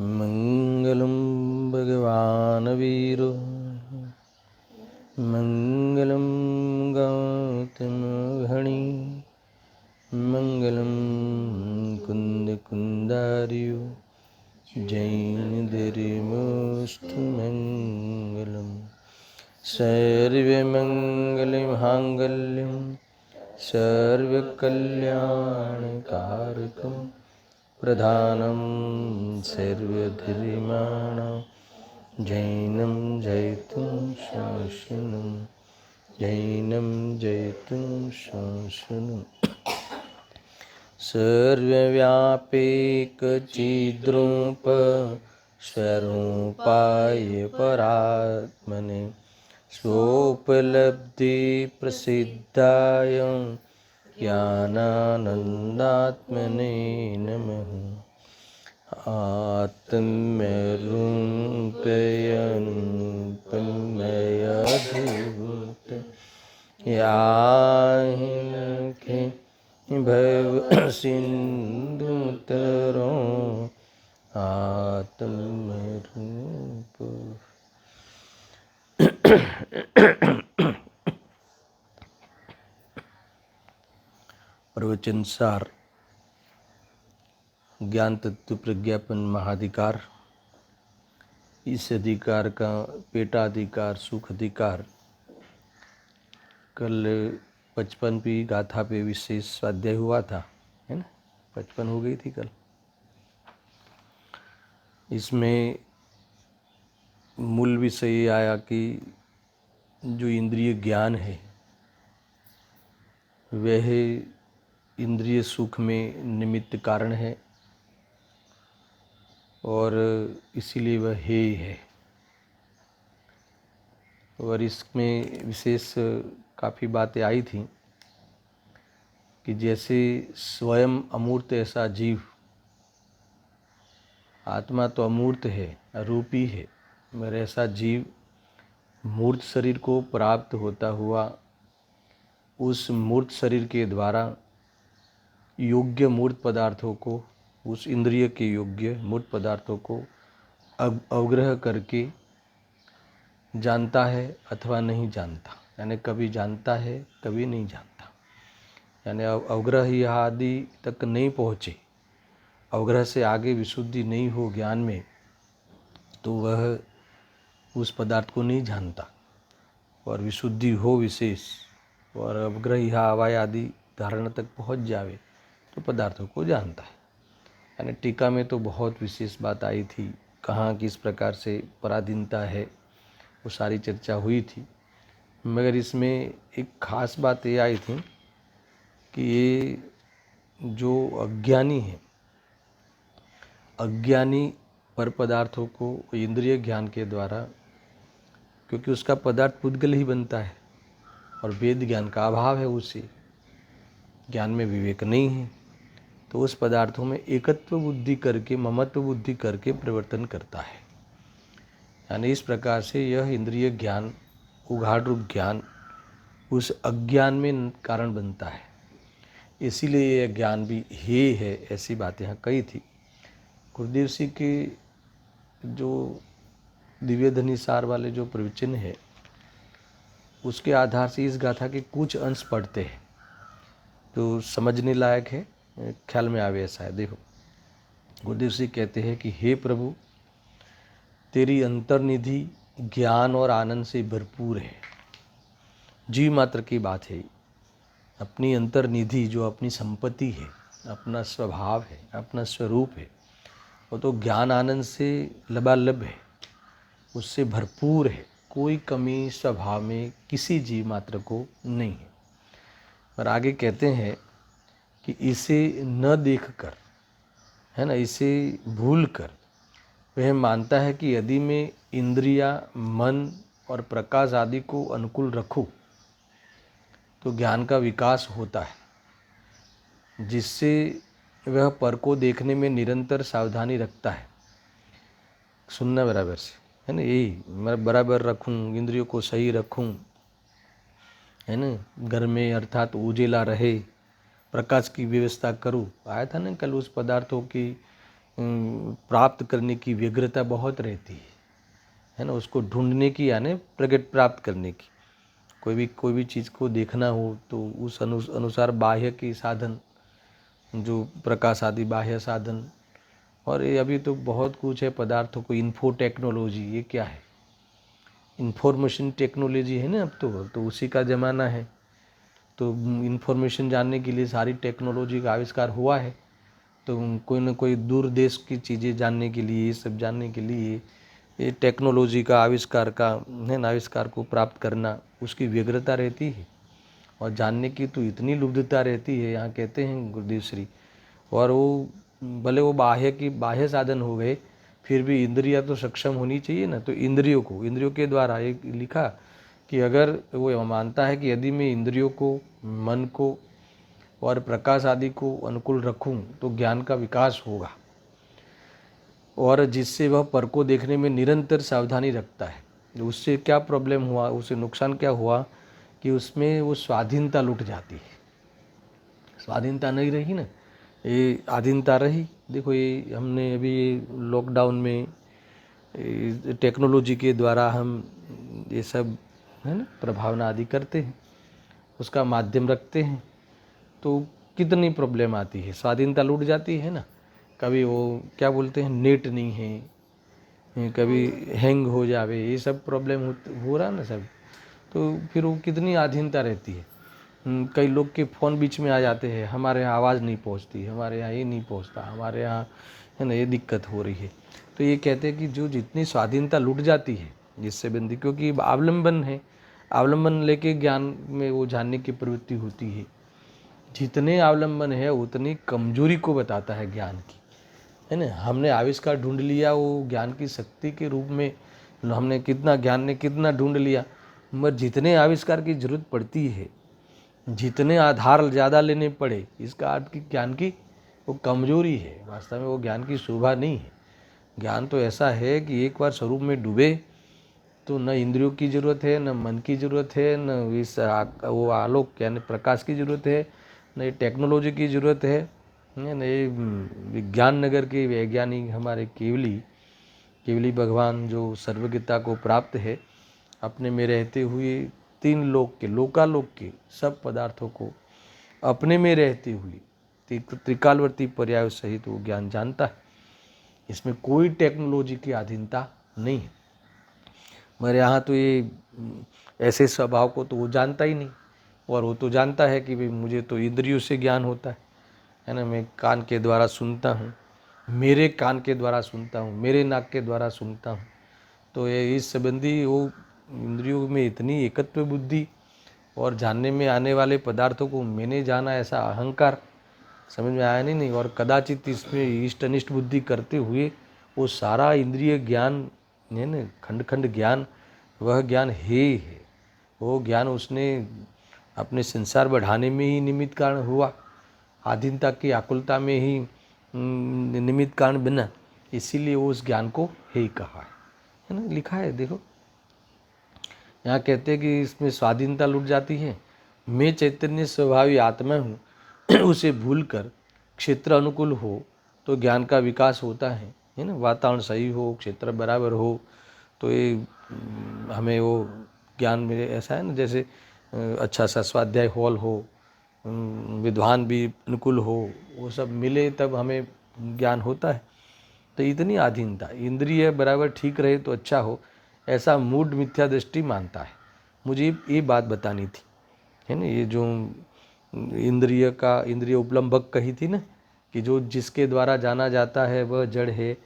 मंगलम भगवान वीरो मंगलम गौतम घणी मंगलम कुंद कुंदारियो जैन धर्मोस्तु मंगलम सर्वमंगलमांगल्यं सर्वकल्याणकारकं प्रधानं सर्वधर्माणां जैनं जयतु शासनं जैनं जयतु शासनं सर्वव्यापैकचिद्रूप स्वरूपाय परात्मने स्वोपलब्धिप्रसिद्धाय ज्ञानानन्दात्मने नमः। आत्मरूपयनुपमयधूत याहिनखे भव सिन्धुतरो आत्मरूप। प्रवचन सार ज्ञान तत्व प्रज्ञापन महाधिकार। इस अधिकार का पेटाधिकार सुख अधिकार कल 55वीं गाथा पे विशेष स्वाध्याय हुआ था, है ना। 55 हो गई थी कल। इसमें मूल विषय ये आया कि जो इंद्रिय ज्ञान है वह इंद्रिय सुख में निमित्त कारण है और इसीलिए वह है ही है। और इसमें विशेष काफ़ी बातें आई थी कि जैसे स्वयं अमूर्त ऐसा जीव, आत्मा तो अमूर्त है, अरूपी है, मगर ऐसा जीव मूर्त शरीर को प्राप्त होता हुआ उस मूर्त शरीर के द्वारा योग्य मूर्त पदार्थों को, उस इंद्रिय के योग्य मूर्त पदार्थों को अवग्रह करके जानता है अथवा नहीं जानता, यानी कभी जानता है कभी नहीं जानता, यानी अवग्रह आदि तक नहीं पहुँचे, अवग्रह से आगे विशुद्धि नहीं हो ज्ञान में, तो वह उस पदार्थ को नहीं जानता। और विशुद्धि हो विशेष और अवग्रह हवाई आदि धारणा तक पहुँच जावे तो पदार्थों को जानता है। यानी टीका में तो बहुत विशेष बात आई थी, कहाँ किस प्रकार से पराधीनता है, वो सारी चर्चा हुई थी। मगर इसमें एक ख़ास बात ये आई थी कि ये जो अज्ञानी है, अज्ञानी पर पदार्थों को इंद्रिय ज्ञान के द्वारा, क्योंकि उसका पदार्थ पुद्गल ही बनता है और वेद ज्ञान का अभाव है, उसे ज्ञान में विवेक नहीं है, तो उस पदार्थों में एकत्व बुद्धि करके, ममत्व बुद्धि करके परिवर्तन करता है। यानी इस प्रकार से यह इंद्रिय ज्ञान, उघाड़ रूप ज्ञान उस अज्ञान में कारण बनता है। इसीलिए यह ज्ञान भी हे है, ऐसी बात यहाँ कही थी। गुरुदेव सिंह के जो दिव्य धनी सार वाले जो प्रवचन है, उसके आधार से इस गाथा के कुछ अंश पढ़ते हैं तो समझने लायक है, ख्याल में आवे ऐसा है। देखो, गुरुदेव सिंह कहते हैं कि हे प्रभु, तेरी अंतर्निधि ज्ञान और आनंद से भरपूर है। जीव मात्र की बात है, अपनी अंतर्निधि जो अपनी संपत्ति है, अपना स्वभाव है, अपना स्वरूप है, वो तो ज्ञान आनंद से लबालब है, उससे भरपूर है। कोई कमी स्वभाव में किसी जीव मात्र को नहीं है। पर आगे कहते हैं कि इसे न देखकर, है ना, इसे भूल कर वह मानता है कि यदि मैं इंद्रिया, मन और प्रकाश आदि को अनुकूल रखूं तो ज्ञान का विकास होता है, जिससे वह पर को देखने में निरंतर सावधानी रखता है। सुनना बराबर से, है ना, यही मैं बराबर रखूं, इंद्रियों को सही रखूं, है ना, घर में अर्थात उजेला रहे, प्रकाश की व्यवस्था करूं। आया था ना कल उस पदार्थों की प्राप्त करने की व्यग्रता बहुत रहती है ना, उसको ढूंढने की यानी प्रगट प्राप्त करने की। कोई भी चीज़ को देखना हो तो उस अनुसार बाह्य की साधन, जो प्रकाश आदि बाह्य साधन, और ये अभी तो बहुत कुछ है पदार्थों को, इन्फो टेक्नोलॉजी, ये क्या है, इंफॉर्मेशन टेक्नोलॉजी है ना, अब तो उसी का ज़माना है। तो इन्फॉर्मेशन जानने के लिए सारी टेक्नोलॉजी का आविष्कार हुआ है। तो कोई ना कोई दूर देश की चीज़ें जानने के लिए, ये सब जानने के लिए ये टेक्नोलॉजी का आविष्कार का है ना, आविष्कार को प्राप्त करना, उसकी व्यग्रता रहती है। और जानने की तो इतनी लुब्धता रहती है, यहाँ कहते हैं गुरुदेव श्री। और वो भले वो बाह्य साधन हो गए, फिर भी इंद्रियां तो सक्षम होनी चाहिए ना। तो इंद्रियों के द्वारा एक लिखा कि अगर वो मानता है कि यदि मैं इंद्रियों को, मन को और प्रकाश आदि को अनुकूल रखूं तो ज्ञान का विकास होगा, और जिससे वह पर को देखने में निरंतर सावधानी रखता है। उससे क्या प्रॉब्लम हुआ, उससे नुकसान क्या हुआ कि उसमें वो स्वाधीनता लुट जाती है। स्वाधीनता नहीं रही ना, ये आधीनता रही। देखो ये हमने अभी लॉकडाउन में टेक्नोलॉजी के द्वारा हम ये सब है ना प्रभावना आदि करते हैं, उसका माध्यम रखते हैं, तो कितनी प्रॉब्लम आती है, स्वाधीनता लूट जाती है ना। कभी वो क्या बोलते हैं, नेट नहीं है, कभी हैंग हो जावे, ये सब प्रॉब्लम हो रहा ना सब। तो फिर वो कितनी आधीनता रहती है। कई लोग के फ़ोन बीच में आ जाते हैं, हमारे यहाँ आवाज़ नहीं पहुँचती, हमारे यहाँ ये नहीं पहुँचता, हमारे यहाँ है ना ये दिक्कत हो रही है। तो ये कहते हैं कि जो जितनी स्वाधीनता लूट जाती है जिससे बंदी, क्योंकि अवलंबन है, अवलंबन लेके ज्ञान में वो जानने की प्रवृत्ति होती है। जितने अवलंबन है उतनी कमजोरी को बताता है ज्ञान की, है ना। हमने आविष्कार ढूंढ लिया वो ज्ञान की शक्ति के रूप में, हमने कितना ज्ञान ने कितना ढूंढ लिया, मगर जितने आविष्कार की जरूरत पड़ती है, जितने आधार ज़्यादा लेने पड़े, इसका अर्थ कि ज्ञान की वो कमजोरी है, वास्तव में वो ज्ञान की शोभा नहीं है। ज्ञान तो ऐसा है कि एक बार स्वरूप में डूबे तो न इंद्रियों की जरूरत है, न मन की जरूरत है, न इस वो आलोक यानी प्रकाश की जरूरत है, न ये टेक्नोलॉजी की ज़रूरत है, न ये विज्ञान नगर के वैज्ञानिक हमारे केवली भगवान जो सर्वज्ञता को प्राप्त है, अपने में रहते हुए तीन लोक के, लोकालोक के सब पदार्थों को अपने में रहते हुए त्रिकालवर्ती पर्याय सहित वो ज्ञान जानता है। इसमें कोई टेक्नोलॉजी की अधीनता नहीं है। मगर यहाँ तो ये ऐसे स्वभाव को तो वो जानता ही नहीं, और वो तो जानता है कि भाई मुझे तो इंद्रियों से ज्ञान होता है ना। मैं कान के द्वारा सुनता हूँ, मेरे कान के द्वारा सुनता हूँ, मेरे नाक के द्वारा सुनता हूँ। तो ये इस संबंधी वो इंद्रियों में इतनी एकत्व बुद्धि और जानने में आने वाले पदार्थों को मैंने जाना, ऐसा अहंकार समझ में आया नहीं। और कदाचित इसमें इष्ट अनिष्ट बुद्धि करते हुए वो सारा इंद्रिय ज्ञान है ना, खंड खंड ज्ञान, वह ज्ञान है। वो ज्ञान उसने अपने संसार बढ़ाने में ही निमित्त कारण हुआ, आधीनता की आकुलता में ही निमित्त कारण बना, इसीलिए वो उस ज्ञान को हे कहा है ना। लिखा है देखो, यहाँ कहते हैं कि इसमें स्वाधीनता लुट जाती है। मैं चैतन्य स्वभावी आत्मा हूँ, उसे भूलकर क्षेत्र अनुकूल हो तो ज्ञान का विकास होता है ना। वातावरण सही हो, क्षेत्र बराबर हो, तो ये हमें वो ज्ञान मिले। ऐसा है ना, जैसे अच्छा सा स्वाध्याय हॉल हो, विद्वान भी अनुकूल हो, वो सब मिले तब हमें ज्ञान होता है। तो इतनी अधीनता, इंद्रिय बराबर ठीक रहे तो अच्छा हो, ऐसा मूड मिथ्या दृष्टि मानता है। मुझे ये बात बतानी थी, है ना। ये जो इंद्रिय उपलम्भक कही थी ना, कि जो जिसके द्वारा जाना जाता है वह जड़ है,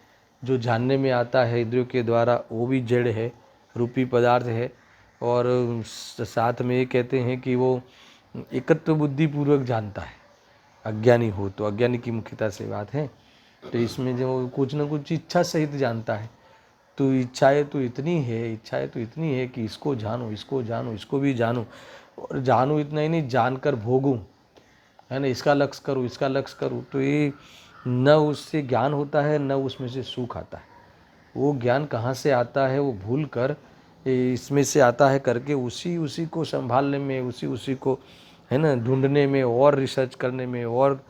जो जानने में आता है इंद्रियों के द्वारा वो भी जड़ है, रूपी पदार्थ है। और साथ में ये कहते हैं कि वो एकत्व बुद्धि पूर्वक जानता है। अज्ञानी हो तो, अज्ञानी की मुख्यता से बात है, तो इसमें जो कुछ न कुछ इच्छा सहित जानता है। तो इच्छाएं तो इतनी है कि इसको जानो, इसको जानो, इसको भी जानो, और जानो इतना ही नहीं, जानकर भोगूं, है ना। इसका लक्ष्य करूँ, इसका लक्ष्य करूँ, तो ये न उससे ज्ञान होता है, न उसमें से सुख आता है। वो ज्ञान कहाँ से आता है, वो भूल कर इसमें से आता है करके उसी को संभालने में, उसी को है ना ढूंढने में, और रिसर्च करने में, और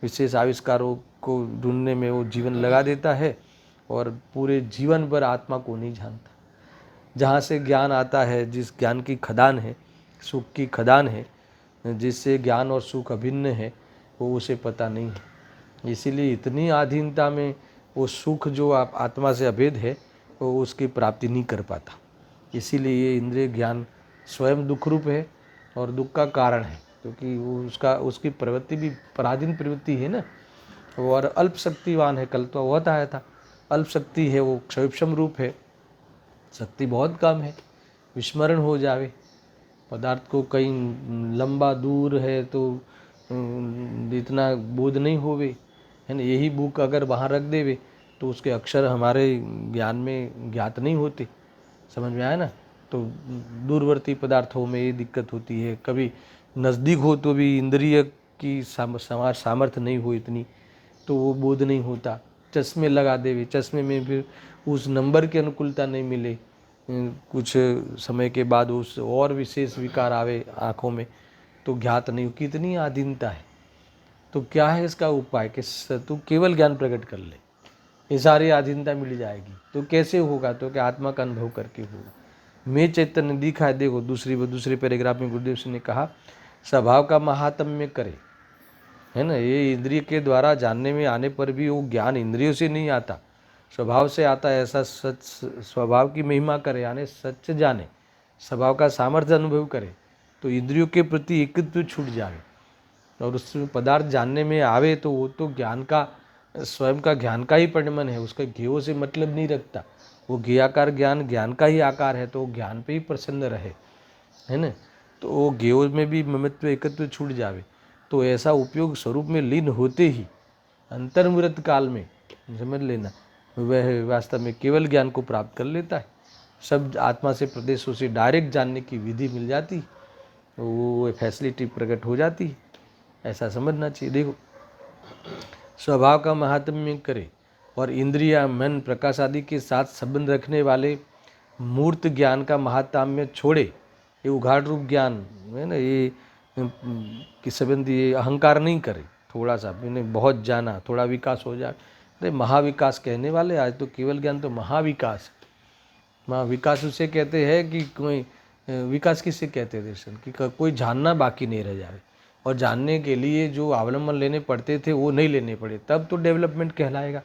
विशेष आविष्कारों को ढूंढने में वो जीवन लगा देता है और पूरे जीवन भर आत्मा को नहीं जानता। जहाँ से ज्ञान आता है, जिस ज्ञान की खदान है, सुख की खदान है, जिससे ज्ञान और सुख अभिन्न है, वो उसे पता नहीं है। इसीलिए इतनी आधीनता में वो सुख जो आप आत्मा से अभेद है वो उसकी प्राप्ति नहीं कर पाता। इसीलिए ये इंद्रिय ज्ञान स्वयं दुख रूप है और दुख का कारण है, क्योंकि वो उसकी प्रवृत्ति भी पराधीन प्रवृत्ति है ना, और अल्प शक्तिवान है। कल तो बताया था, अल्प शक्ति है, वो क्षयक्षम रूप है, शक्ति बहुत कम है, विस्मरण हो जावे पदार्थ को, कहीं लंबा दूर है तो इतना बोध नहीं होवे, है ना। यही बुक अगर वहाँ रख देवे तो उसके अक्षर हमारे ज्ञान में ज्ञात नहीं होते, समझ में आया ना। तो दूरवर्ती पदार्थों में ये दिक्कत होती है, कभी नज़दीक हो तो भी इंद्रिय की सामर्थ्य नहीं हो इतनी, तो वो बोध नहीं होता। चश्मे लगा देवे, चश्मे में फिर उस नंबर की अनुकूलता नहीं मिले, कुछ समय के बाद उस और विशेष विकार आवे आँखों में, तो ज्ञात नहीं हो। कितनी आधीनता है। तो क्या है इसका उपाय कि तू केवल ज्ञान प्रकट कर ले, ये सारी आधीनता मिल जाएगी। तो कैसे होगा? तो क्या आत्मा का अनुभव करके होगा। मैं चैतन्य दिखा है। देखो दूसरे पैराग्राफ में गुरुदेव सिंह ने कहा, स्वभाव का महात्म्य करे, है ना। ये इंद्रिय के द्वारा जानने में आने पर भी वो ज्ञान इंद्रियों से नहीं आता, स्वभाव से आता है। ऐसा सच स्वभाव की महिमा करे, यानी सच जाने, स्वभाव का सामर्थ्य अनुभव करे, तो इंद्रियों के प्रति एकत्व छूट जाए और उस पदार्थ जानने में आवे, तो वो तो ज्ञान का, स्वयं का ज्ञान का ही परिणमन है, उसका ज्ञेय से मतलब नहीं रखता। वो ज्ञेयाकार ज्ञान ज्ञान का ही आकार है, तो वो ज्ञान पे ही प्रसन्न रहे, है ना। तो वो ज्ञेय में भी ममत्व एकत्व छूट जावे, तो ऐसा उपयोग स्वरूप में लीन होते ही अंतर्मुहूर्त काल में, समझ लेना, वह वास्तव में केवल ज्ञान को प्राप्त कर लेता है। सब आत्मा से प्रदेशों से डायरेक्ट जानने की विधि मिल जाती, वो फैसिलिटी प्रकट हो जाती है। ऐसा समझना चाहिए। देखो, स्वभाव का महात्म्य करे और इंद्रिया, मन, प्रकाश आदि के साथ संबंध रखने वाले मूर्त ज्ञान का महात्म्य छोड़े, ये उघाड़ रूप ज्ञान है ना, ये कि संबंध, ये अहंकार नहीं करे। थोड़ा सा मैंने बहुत जाना, थोड़ा विकास हो जाए, अरे महाविकास कहने वाले आज तो केवल ज्ञान तो महाविकास। महाविकास उसे कहते हैं कि कोई विकास किससे कहते हैं दर्शन, कि कोई जानना बाकी नहीं रह जाए, और जानने के लिए जो अवलंबन लेने पड़ते थे वो नहीं लेने पड़े, तब तो डेवलपमेंट कहलाएगा,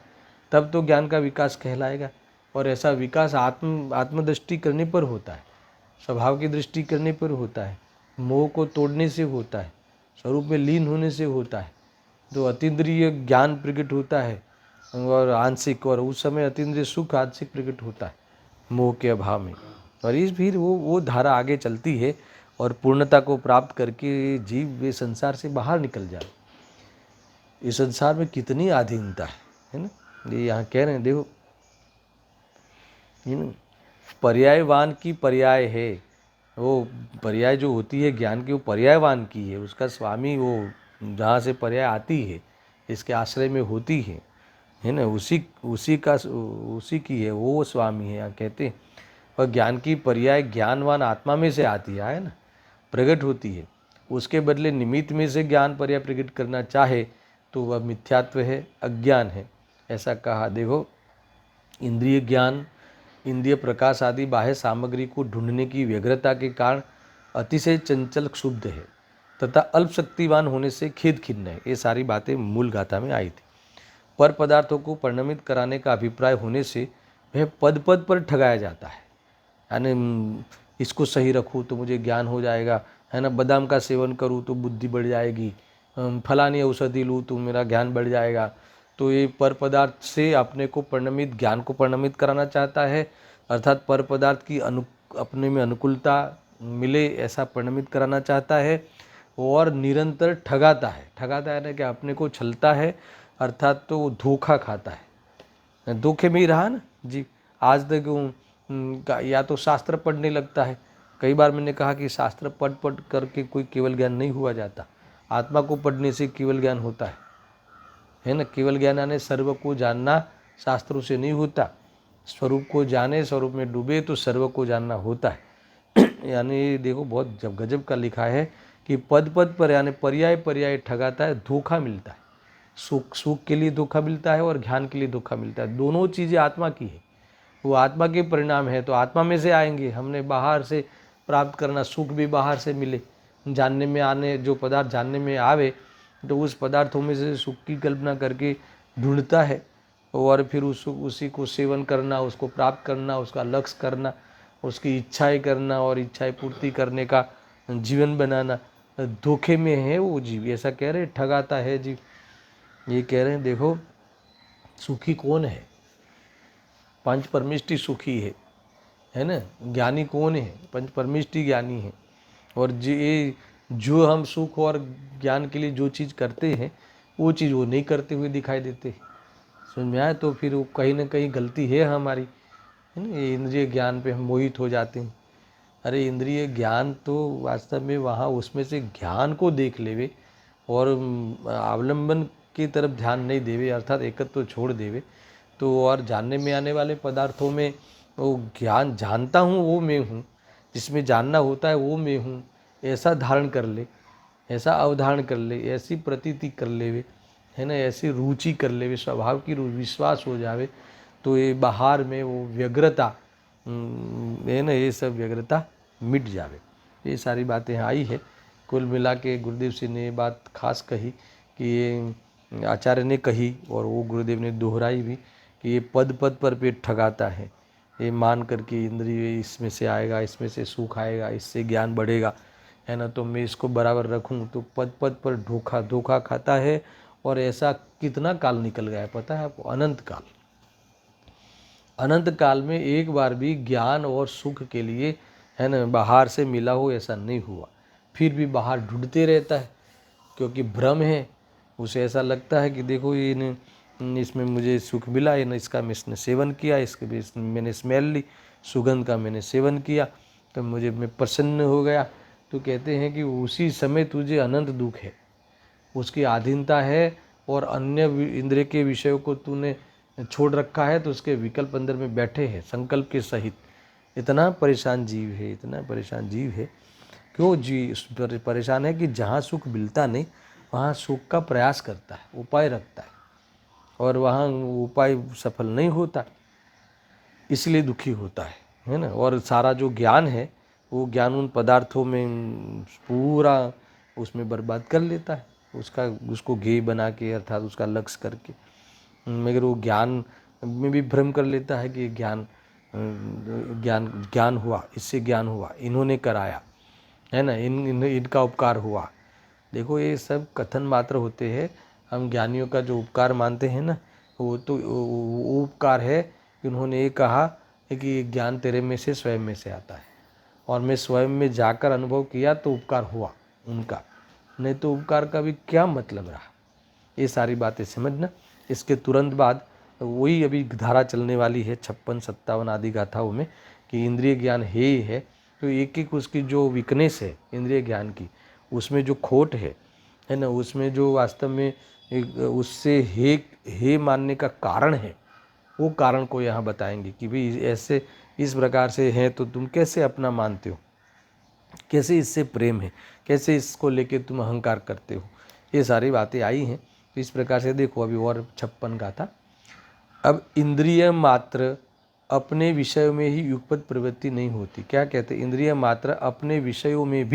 तब तो ज्ञान का विकास कहलाएगा। और ऐसा विकास आत्मदृष्टि करने पर होता है, स्वभाव की दृष्टि करने पर होता है, मोह को तोड़ने से होता है, स्वरूप में लीन होने से होता है। तो अतीन्द्रिय ज्ञान प्रकट होता है और आंशिक, और उस समय अतीन्द्रिय सुख आंशिक प्रकट होता है मोह के अभाव में। और इस फिर वो धारा आगे चलती है और पूर्णता को प्राप्त करके जीव वे संसार से बाहर निकल जाए। इस संसार में कितनी अधीनता है ना। ये यहाँ कह रहे हैं, देखो पर्यायवान की पर्याय है, वो पर्याय जो होती है ज्ञान की, वो पर्यायवान की है, उसका स्वामी वो जहाँ से पर्याय आती है, इसके आश्रय में होती है ना, उसी की है, वो स्वामी है यहाँ कहते हैं। और ज्ञान की पर्याय ज्ञानवान आत्मा में से आती है ना, प्रकट होती है। उसके बदले निमित्त में से ज्ञान पर्याय प्रकट करना चाहे तो वह मिथ्यात्व है, अज्ञान है, ऐसा कहा। देखो, इंद्रिय ज्ञान, इंद्रिय प्रकाश आदि बाह्य सामग्री को ढूंढने की व्यग्रता के कारण अतिशय चंचल क्षुब्ध है तथा अल्प शक्तिवान होने से खेद खिन्न है। ये सारी बातें मूल गाथा में आई थी। पर पदार्थों को परिणमित कराने का अभिप्राय होने से वह पद पद पर ठगाया जाता है, यानी इसको सही रखूँ तो मुझे ज्ञान हो जाएगा, है ना, बादाम का सेवन करूँ तो बुद्धि बढ़ जाएगी, फलानी औषधि लूँ तो मेरा ज्ञान बढ़ जाएगा। तो ये पर पदार्थ से अपने को परिणमित, ज्ञान को परिणमित कराना चाहता है, अर्थात पर पदार्थ की अपने में अनुकूलता मिले ऐसा परिणमित कराना चाहता है, और निरंतर ठगाता है ना, क्या अपने को छलता है, अर्थात तो वो धोखा खाता है, धोखे में ही रहा ना जी। आज तक या तो शास्त्र पढ़ने लगता है, कई बार मैंने कहा कि शास्त्र पढ़ करके कोई केवल ज्ञान नहीं हुआ जाता, आत्मा को पढ़ने से केवल ज्ञान होता है ना। केवल ज्ञान यानी सर्व को जानना शास्त्रों से नहीं होता, स्वरूप को जाने, स्वरूप में डूबे तो सर्व को जानना होता है। यानी देखो, बहुत गजब का लिखा है कि पद पद पर यानी पर्याय पर्याय ठगाता है, धोखा मिलता है, सुख सुख के लिए धोखा मिलता है और ज्ञान के लिए धोखा मिलता है। दोनों चीज़ें आत्मा की है, वो आत्मा के परिणाम है, तो आत्मा में से आएंगे। हमने बाहर से प्राप्त करना, सुख भी बाहर से मिले, जानने में आने, जो पदार्थ जानने में आवे तो उस पदार्थों में से सुख की कल्पना करके ढूंढता है और फिर उसी को सेवन करना, उसको प्राप्त करना, उसका लक्ष्य करना, उसकी इच्छाएं करना और इच्छाएं पूर्ति करने का जीवन बनाना। धोखे में है वो जीव, ऐसा कह रहे, ठगाता है जीव। ये कह रहे हैं देखो सुखी कौन है, पंच परमिष्टि सुखी है ना। ज्ञानी कौन है, पंच परमिष्टि ज्ञानी है। और जो हम सुख और ज्ञान के लिए जो चीज़ करते हैं वो चीज़ वो नहीं करते हुए दिखाई देते। समझ में आए? तो फिर वो कहीं ना कहीं गलती है हमारी, है ना। ये इंद्रिय ज्ञान पे हम मोहित हो जाते हैं। अरे इंद्रिय ज्ञान तो वास्तव में वहाँ उसमें से ज्ञान को देख लेवे और अवलंबन की तरफ ध्यान नहीं देवे, अर्थात एकत्व तो छोड़ देवे, तो और जानने में आने वाले पदार्थों में वो ज्ञान जानता हूँ वो मैं हूँ, जिसमें जानना होता है वो मैं हूँ, ऐसा धारण कर ले, ऐसा अवधारण कर ले, ऐसी प्रतीति कर लेवे, है ना, ऐसी रुचि कर लेवे, स्वभाव की विश्वास हो जावे, तो ये बाहर में वो व्यग्रता है ना, ये सब व्यग्रता मिट जावे। ये सारी बातें आई है। कुल मिला के गुरुदेव जी ने ये बात खास कही कि ये आचार्य ने कही और वो गुरुदेव ने दोहराई भी कि ये पद पद पर पेट ठगाता है। ये मान करके इंद्रिय इसमें से आएगा, इसमें से सुख आएगा, इससे ज्ञान बढ़ेगा, है ना, तो मैं इसको बराबर रखूं, तो पद पद पर धोखा खाता है। और ऐसा कितना काल निकल गया है पता है आपको? अनंत काल। अनंत काल में एक बार भी ज्ञान और सुख के लिए, है ना, बाहर से मिला हो ऐसा नहीं हुआ। फिर भी बाहर ढूंढते रहता है क्योंकि भ्रम है। उसे ऐसा लगता है कि देखो ये इसमें मुझे सुख मिला, ये इसका मैंने सेवन किया, इसके मैंने स्मेल ली, सुगंध का मैंने सेवन किया, तो मैं प्रसन्न हो गया। तो कहते हैं कि उसी समय तुझे अनंत दुख है, उसकी अधीनता है और अन्य इंद्रिय के विषयों को तूने छोड़ रखा है, तो उसके विकल्प अंदर में बैठे हैं संकल्प के सहित। इतना परेशान जीव है, इतना परेशान जीव है। क्यों जी परेशान है? कि जहाँ सुख मिलता नहीं वहाँ सुख का प्रयास करता है, उपाय रखता है, और वहाँ उपाय सफल नहीं होता, इसलिए दुखी होता है ना। और सारा जो ज्ञान है वो ज्ञान उन पदार्थों में पूरा उसमें बर्बाद कर लेता है, उसको गेय बना के, अर्थात उसका लक्ष्य करके। मगर वो ज्ञान में भी भ्रम कर लेता है कि ज्ञान हुआ, इससे ज्ञान हुआ, इन्होंने कराया, है ना, इनका उपकार हुआ। देखो ये सब कथन मात्र होते हैं। हम ज्ञानियों का जो उपकार मानते हैं ना, वो तो वो उपकार है कि उन्होंने ये कहा है कि ये ज्ञान तेरे में से, स्वयं में से आता है, और मैं स्वयं में जाकर अनुभव किया तो उपकार हुआ उनका, नहीं तो उपकार का भी क्या मतलब रहा। ये सारी बातें समझना। इसके तुरंत बाद वही अभी धारा चलने वाली है 56, 57 आदि गाथाओं में कि इंद्रिय ज्ञान है ही है, तो एक एक उसकी जो वीकनेस है इंद्रिय ज्ञान की, उसमें जो खोट है ना, उसमें जो वास्तव में उससे हे मानने का कारण है, वो कारण को यहाँ बताएंगे कि भाई ऐसे इस प्रकार से है तो तुम कैसे अपना मानते हो, कैसे इससे प्रेम है, कैसे इसको लेके तुम अहंकार करते हो। ये सारी बातें आई हैं। तो इस प्रकार से देखो अभी और 56 गाथा। अब इंद्रिय मात्र अपने विषयों में ही युगपत प्रवृत्ति नहीं होती। क्या कहते हैं? इंद्रिय मात्र अपने विषयों में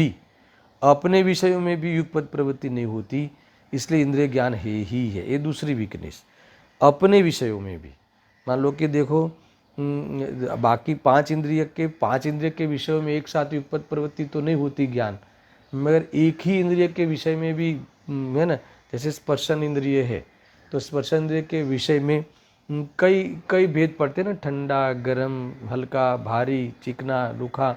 भी युगपत प्रवृत्ति नहीं होती, इसलिए इंद्रिय ज्ञान है ही है। ये दूसरी वीकनेस, अपने विषयों में भी। मान लो कि देखो बाकी पांच इंद्रिय के विषयों में एक साथ युगपत प्रवृत्ति तो नहीं होती ज्ञान, मगर एक ही इंद्रिय के विषय में भी है ना। जैसे स्पर्शन इंद्रिय है तो स्पर्शन इंद्रिय के विषय में कई भेद पड़ते हैं ना, ठंडा, गर्म, हल्का, भारी, चिकना, रूखा,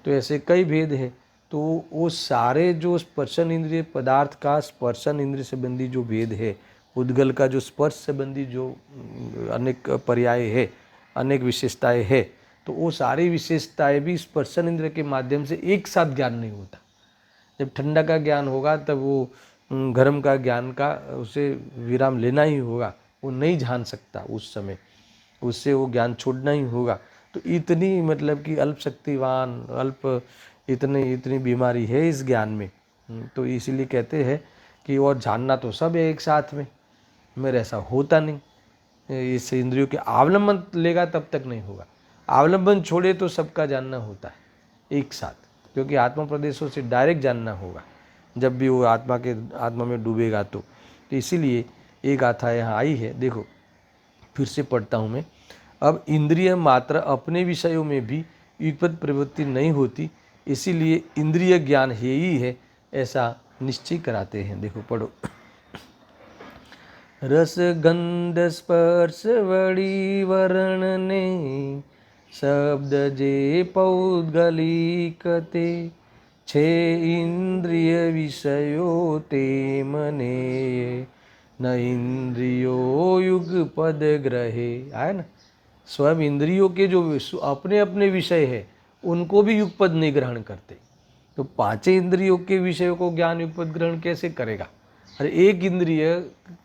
तो ऐसे कई भेद है। तो वो सारे जो स्पर्शन इंद्रिय पदार्थ का स्पर्शन इंद्रिय संबंधी जो भेद है, उद्गल का जो स्पर्श संबंधी जो अनेक पर्याय है, अनेक विशेषताएं है, तो वो सारी विशेषताएं भी स्पर्शन इंद्रिय के माध्यम से एक साथ ज्ञान नहीं होता। जब ठंडा का ज्ञान होगा तब वो गर्म का ज्ञान का उसे विराम लेना ही होगा, वो नहीं जान सकता उस समय, उससे वो ज्ञान छोड़ना ही होगा। तो इतनी मतलब कि अल्प शक्तिवान, इतनी बीमारी है इस ज्ञान में। तो इसीलिए कहते हैं कि और जानना तो सब है एक साथ में, मेरा ऐसा होता नहीं। इस इंद्रियों के अवलंबन लेगा तब तक नहीं होगा। अवलंबन छोड़े तो सबका जानना होता है एक साथ, क्योंकि आत्मा प्रदेशों से डायरेक्ट जानना होगा जब भी वो आत्मा में डूबेगा तो इसीलिए एक गाथा यहाँ आई है, देखो फिर से पढ़ता हूँ मैं। अब इंद्रिय मात्र अपने विषयों में भी युगपत प्रवृत्ति नहीं होती, इसीलिए इंद्रिय ज्ञान है ही है ऐसा निश्चय कराते हैं। देखो पढ़ो। रस गंध स्पर्श वड़ी वर्ण ने शब्द जे पौद्गलिकते छे इंद्रिय विषयो ते मने न इंद्रियो युग पद ग्रहे। आया ना, स्वयं इंद्रियों के जो अपने अपने विषय है उनको भी युगपद नहीं ग्रहण करते। तो पांचों इंद्रियों के विषयों को ज्ञान युगपद ग्रहण कैसे करेगा? अरे एक इंद्रिय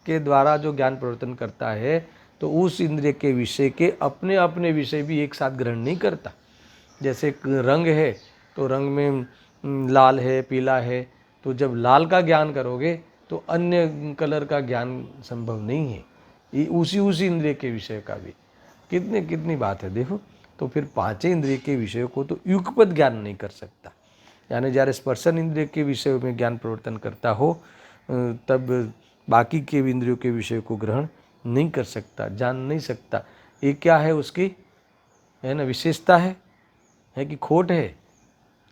के द्वारा जो ज्ञान परिवर्तन करता है तो उस इंद्रिय के विषय के अपने अपने विषय भी एक साथ ग्रहण नहीं करता। जैसे एक रंग है तो रंग में लाल है, पीला है, तो जब लाल का ज्ञान करोगे तो अन्य कलर का ज्ञान संभव नहीं है। ये उसी इंद्रिय के विषय का भी कितनी बात है देखो। तो फिर पांचों इंद्रिय के विषयों को तो युगपद ज्ञान नहीं कर सकता। यानी જ્યારે स्पर्शन इंद्रिय के विषय में ज्ञान परिवर्तन करता हो तब बाकी के इंद्रियों के विषय को ग्रहण नहीं कर सकता, जान नहीं सकता। ये क्या है उसकी, है ना, विशेषता है कि खोट है?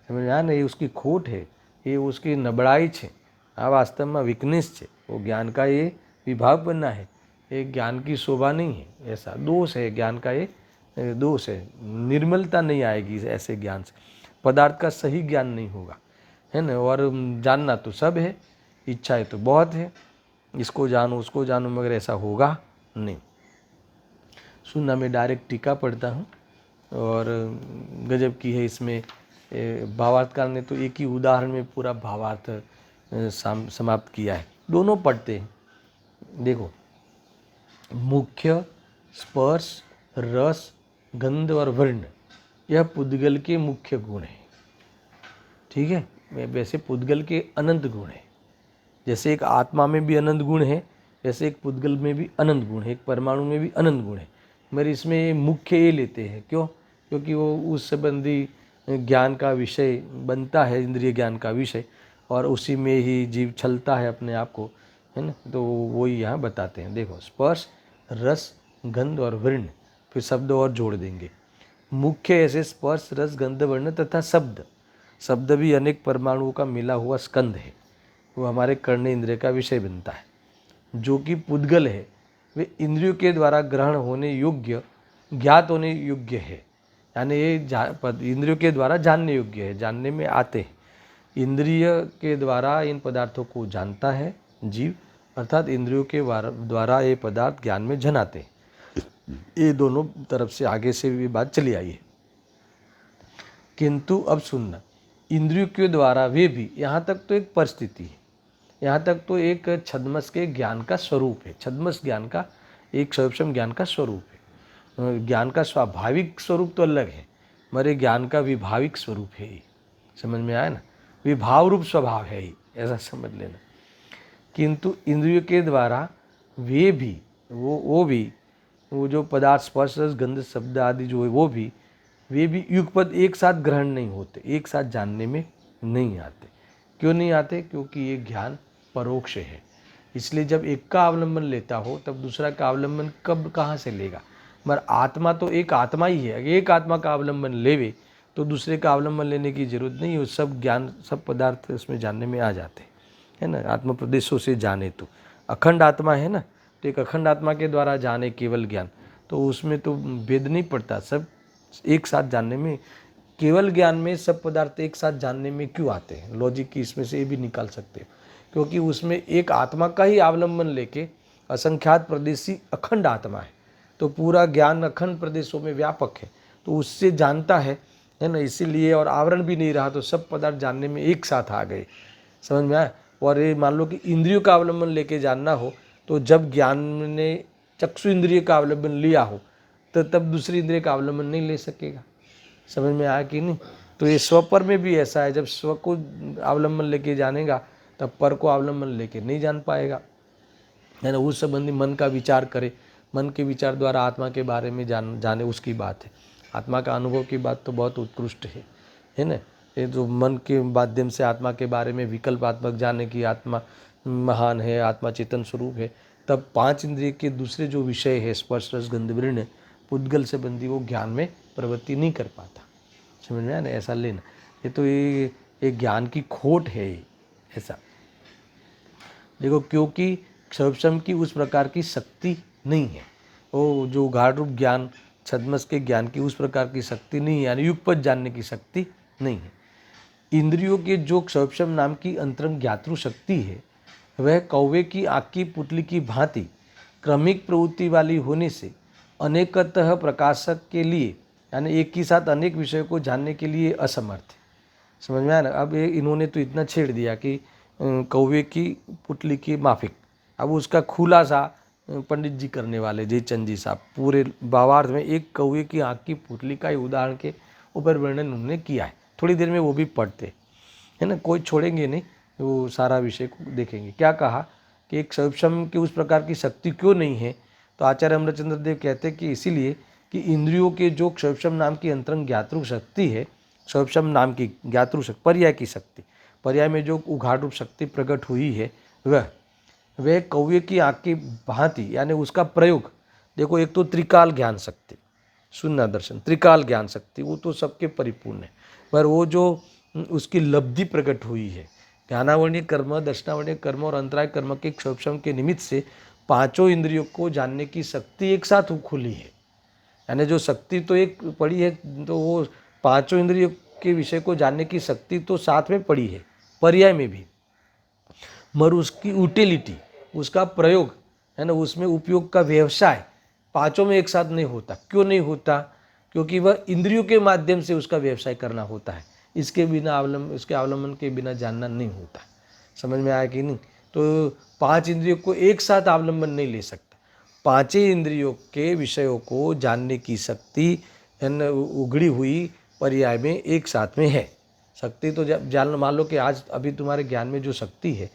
समझ में आया ना, ये उसकी खोट है, ये उसकी नबड़ाई है। आ वास्तव में वीकनेस है। वो ज्ञान का ये विभाग बनना है, ये ज्ञान की शोभा नहीं है। ऐसा दोष है ज्ञान का, ये दोष है। निर्मलता नहीं आएगी ऐसे ज्ञान से, पदार्थ का सही ज्ञान नहीं होगा, है ना। और जानना तो सब है, इच्छाएं तो बहुत है, इसको जानो उसको जानो, मगर ऐसा होगा नहीं। सुनना, मैं डायरेक्ट टीका पढ़ता हूँ और गजब की है इसमें। भावार्थकार ने तो एक ही उदाहरण में पूरा भावार्थ समाप्त किया है। दोनों पढ़ते हैं, देखो। मुख्य, स्पर्श, रस, गंध और वर्ण, यह पुद्गल के मुख्य गुण है। ठीक है, वैसे पुद्गल के अनंत गुण है। जैसे एक आत्मा में भी अनंत गुण है, वैसे एक पुद्गल में भी अनंत गुण है, एक परमाणु में भी अनंत गुण है। मगर इसमें मुख्य ये लेते हैं, क्यों? क्योंकि वो उस संबंधी ज्ञान का विषय बनता है, इंद्रिय ज्ञान का विषय, और उसी में ही जीव छलता है अपने आप को, है ना। तो वही यहाँ बताते हैं। देखो, स्पर्श, रस, गंध और वर्ण, फिर शब्द और जोड़ देंगे। मुख्य ऐसे स्पर्श, रस, गंध, वर्ण तथा शब्द। शब्द भी अनेक परमाणुओं का मिला हुआ स्कंध है, वो हमारे कर्ण इंद्रिय का विषय बनता है। जो कि पुद्गल है, वे इंद्रियों के द्वारा ग्रहण होने योग्य, ज्ञात होने योग्य है। यानी ये इंद्रियों के द्वारा जानने योग्य है, जानने में आते हैं। इंद्रिय के द्वारा इन पदार्थों को जानता है जीव, अर्थात इंद्रियों के द्वारा ये पदार्थ ज्ञान में जनाते हैं। ये दोनों तरफ से आगे से भी बात चली आई है। किंतु अब सुनना, इंद्रियों के द्वारा वे भी, यहाँ तक तो एक परिस्थिति है, यहाँ तक तो एक छद्मस के ज्ञान का स्वरूप है। छद्मस ज्ञान का एक सर्वक्षम ज्ञान का स्वरूप है। ज्ञान का स्वाभाविक स्वरूप तो अलग है, मरे ज्ञान का विभाविक स्वरूप है ही। समझ में आया ना, विभाव रूप स्वभाव है ही, ऐसा समझ लेना। किंतु इंद्रियों के द्वारा वे भी, वो जो पदार्थ, स्पर्श, रस, गंध, शब्द आदि जो है, वे भी युगपद एक साथ ग्रहण नहीं होते, एक साथ जानने में नहीं आते। क्यों नहीं आते? क्योंकि ये ज्ञान परोक्ष है। इसलिए जब एक का अवलंबन लेता हो तब दूसरा का अवलंबन कब कहाँ से लेगा? मगर आत्मा तो एक आत्मा ही है। एक आत्मा का अवलंबन लेवे तो दूसरे का अवलंबन लेने की जरूरत नहीं है। सब ज्ञान, सब पदार्थ उसमें जानने में आ जाते हैं, है ना। आत्म प्रदेशों से जाने तो अखंड आत्मा है ना, तो एक अखंड आत्मा के द्वारा जाने केवल ज्ञान, तो उसमें तो भेद नहीं पड़ता। सब एक साथ जानने में, केवल ज्ञान में सब पदार्थ एक साथ जानने में क्यों आते हैं? लॉजिक की इसमें से ये भी निकाल सकते हो, क्योंकि उसमें एक आत्मा का ही अवलंबन लेके असंख्यात प्रदेशी अखंड आत्मा है, तो पूरा ज्ञान अखंड प्रदेशों में व्यापक है, तो उससे जानता है ना। इसीलिए, और आवरण भी नहीं रहा, तो सब पदार्थ जानने में एक साथ आ गए। समझ में आया? और ये मान लो कि इंद्रियों का अवलंबन लेके जानना हो, तो जब ज्ञान ने चक्षु इंद्रिय का अवलंबन लिया हो तो तब दूसरी इंद्रिय का अवलंबन नहीं ले सकेगा। समझ में आया कि नहीं? तो ये स्वपर में भी ऐसा है, जब स्व को अवलंबन लेके जानेगा तब पर को अवलंबन लेके नहीं जान पाएगा। है ना, उस संबंधी मन का विचार करे, मन के विचार द्वारा आत्मा के बारे में जाने उसकी बात है। आत्मा का अनुभव की बात तो बहुत उत्कृष्ट है ना। ये जो मन के माध्यम से आत्मा के बारे में विकल्पात्मक जाने की आत्मा महान है, आत्मा चेतन स्वरूप है, तब 5 इंद्रिय के दूसरे जो विषय है स्पर्श रस गंध वर्ण पुद्गल संबंधी वो ज्ञान में प्रवृत्ति नहीं कर पाता। समझ में आया ना, ऐसा लेना। ये तो ये ज्ञान की खोट है ऐसा। देखो, क्योंकि क्षोभशम की उस प्रकार की शक्ति नहीं है, वो जो गाढ़ रूप ज्ञान छद्मस के ज्ञान की उस प्रकार की शक्ति नहीं है, यानी युगपत जानने की शक्ति नहीं है। इंद्रियों के जो क्षोभशम नाम की अंतरंग ज्ञातृ शक्ति है, वह कौवे की आँख की पुतली की भांति क्रमिक प्रवृत्ति वाली होने से अनेकतः प्रकाशक के लिए, यानी एक ही साथ अनेक विषयों को जानने के लिए असमर्थ है। समझ में आया ना। अब इन्होंने तो इतना छेड़ दिया कि कौवे की पुतली की माफिक, अब उसका खुलासा पंडित जी करने वाले जयचंद जी साहब पूरे भावार्थ में एक कौवे की आँख की पुतली का ही उदाहरण के ऊपर वर्णन उन्होंने किया है। थोड़ी देर में वो भी पढ़ते है ना, कोई छोड़ेंगे नहीं, वो सारा विषय को देखेंगे। क्या कहा कि एक क्षोभशम की उस प्रकार की शक्ति क्यों नहीं है, तो आचार्य अमरचंद्र देव कहते हैं कि इसीलिए कि इंद्रियों के जो क्षोभशम नाम की अंतरंग ज्ञातृ शक्ति है, क्षोभशम नाम की ज्ञातृ शक्ति पर्याय की शक्ति, पर्याय में जो उघाड़ रूप शक्ति प्रकट हुई है, वह कौवे की आँख की भांति, यानी उसका प्रयोग। देखो, एक तो त्रिकाल ज्ञान शक्ति, शून्य दर्शन, त्रिकाल ज्ञान शक्ति, वो तो सबके परिपूर्ण है, पर वो जो उसकी लब्धि प्रकट हुई है, ज्ञानावरणीय कर्म, दर्शनावरणीय कर्म और अंतराय कर्म के क्षोभशम के निमित्त से 5 इंद्रियों को जानने की शक्ति एक साथ खुली है। यानी जो शक्ति तो एक पड़ी है, तो वो 5 इंद्रियों के विषय को जानने की शक्ति तो साथ में पड़ी है, पर्याय में भी, मगर उसकी यूटिलिटी, उसका प्रयोग है ना, उसमें उपयोग का व्यवसाय 5 में एक साथ नहीं होता। क्यों नहीं होता? क्योंकि वह इंद्रियों के माध्यम से उसका व्यवसाय करना होता है, इसके बिना इसके अवलंबन के बिना जानना नहीं होता। समझ में आया कि नहीं? तो 5 इंद्रियों को एक साथ अवलंबन नहीं ले सकता। 5 इंद्रियों के विषयों को जानने की शक्ति उगड़ी हुई पर्याय में एक साथ में है। शक्ति तो जान मान लो कि आज अभी तुम्हारे ज्ञान में जो शक्ति है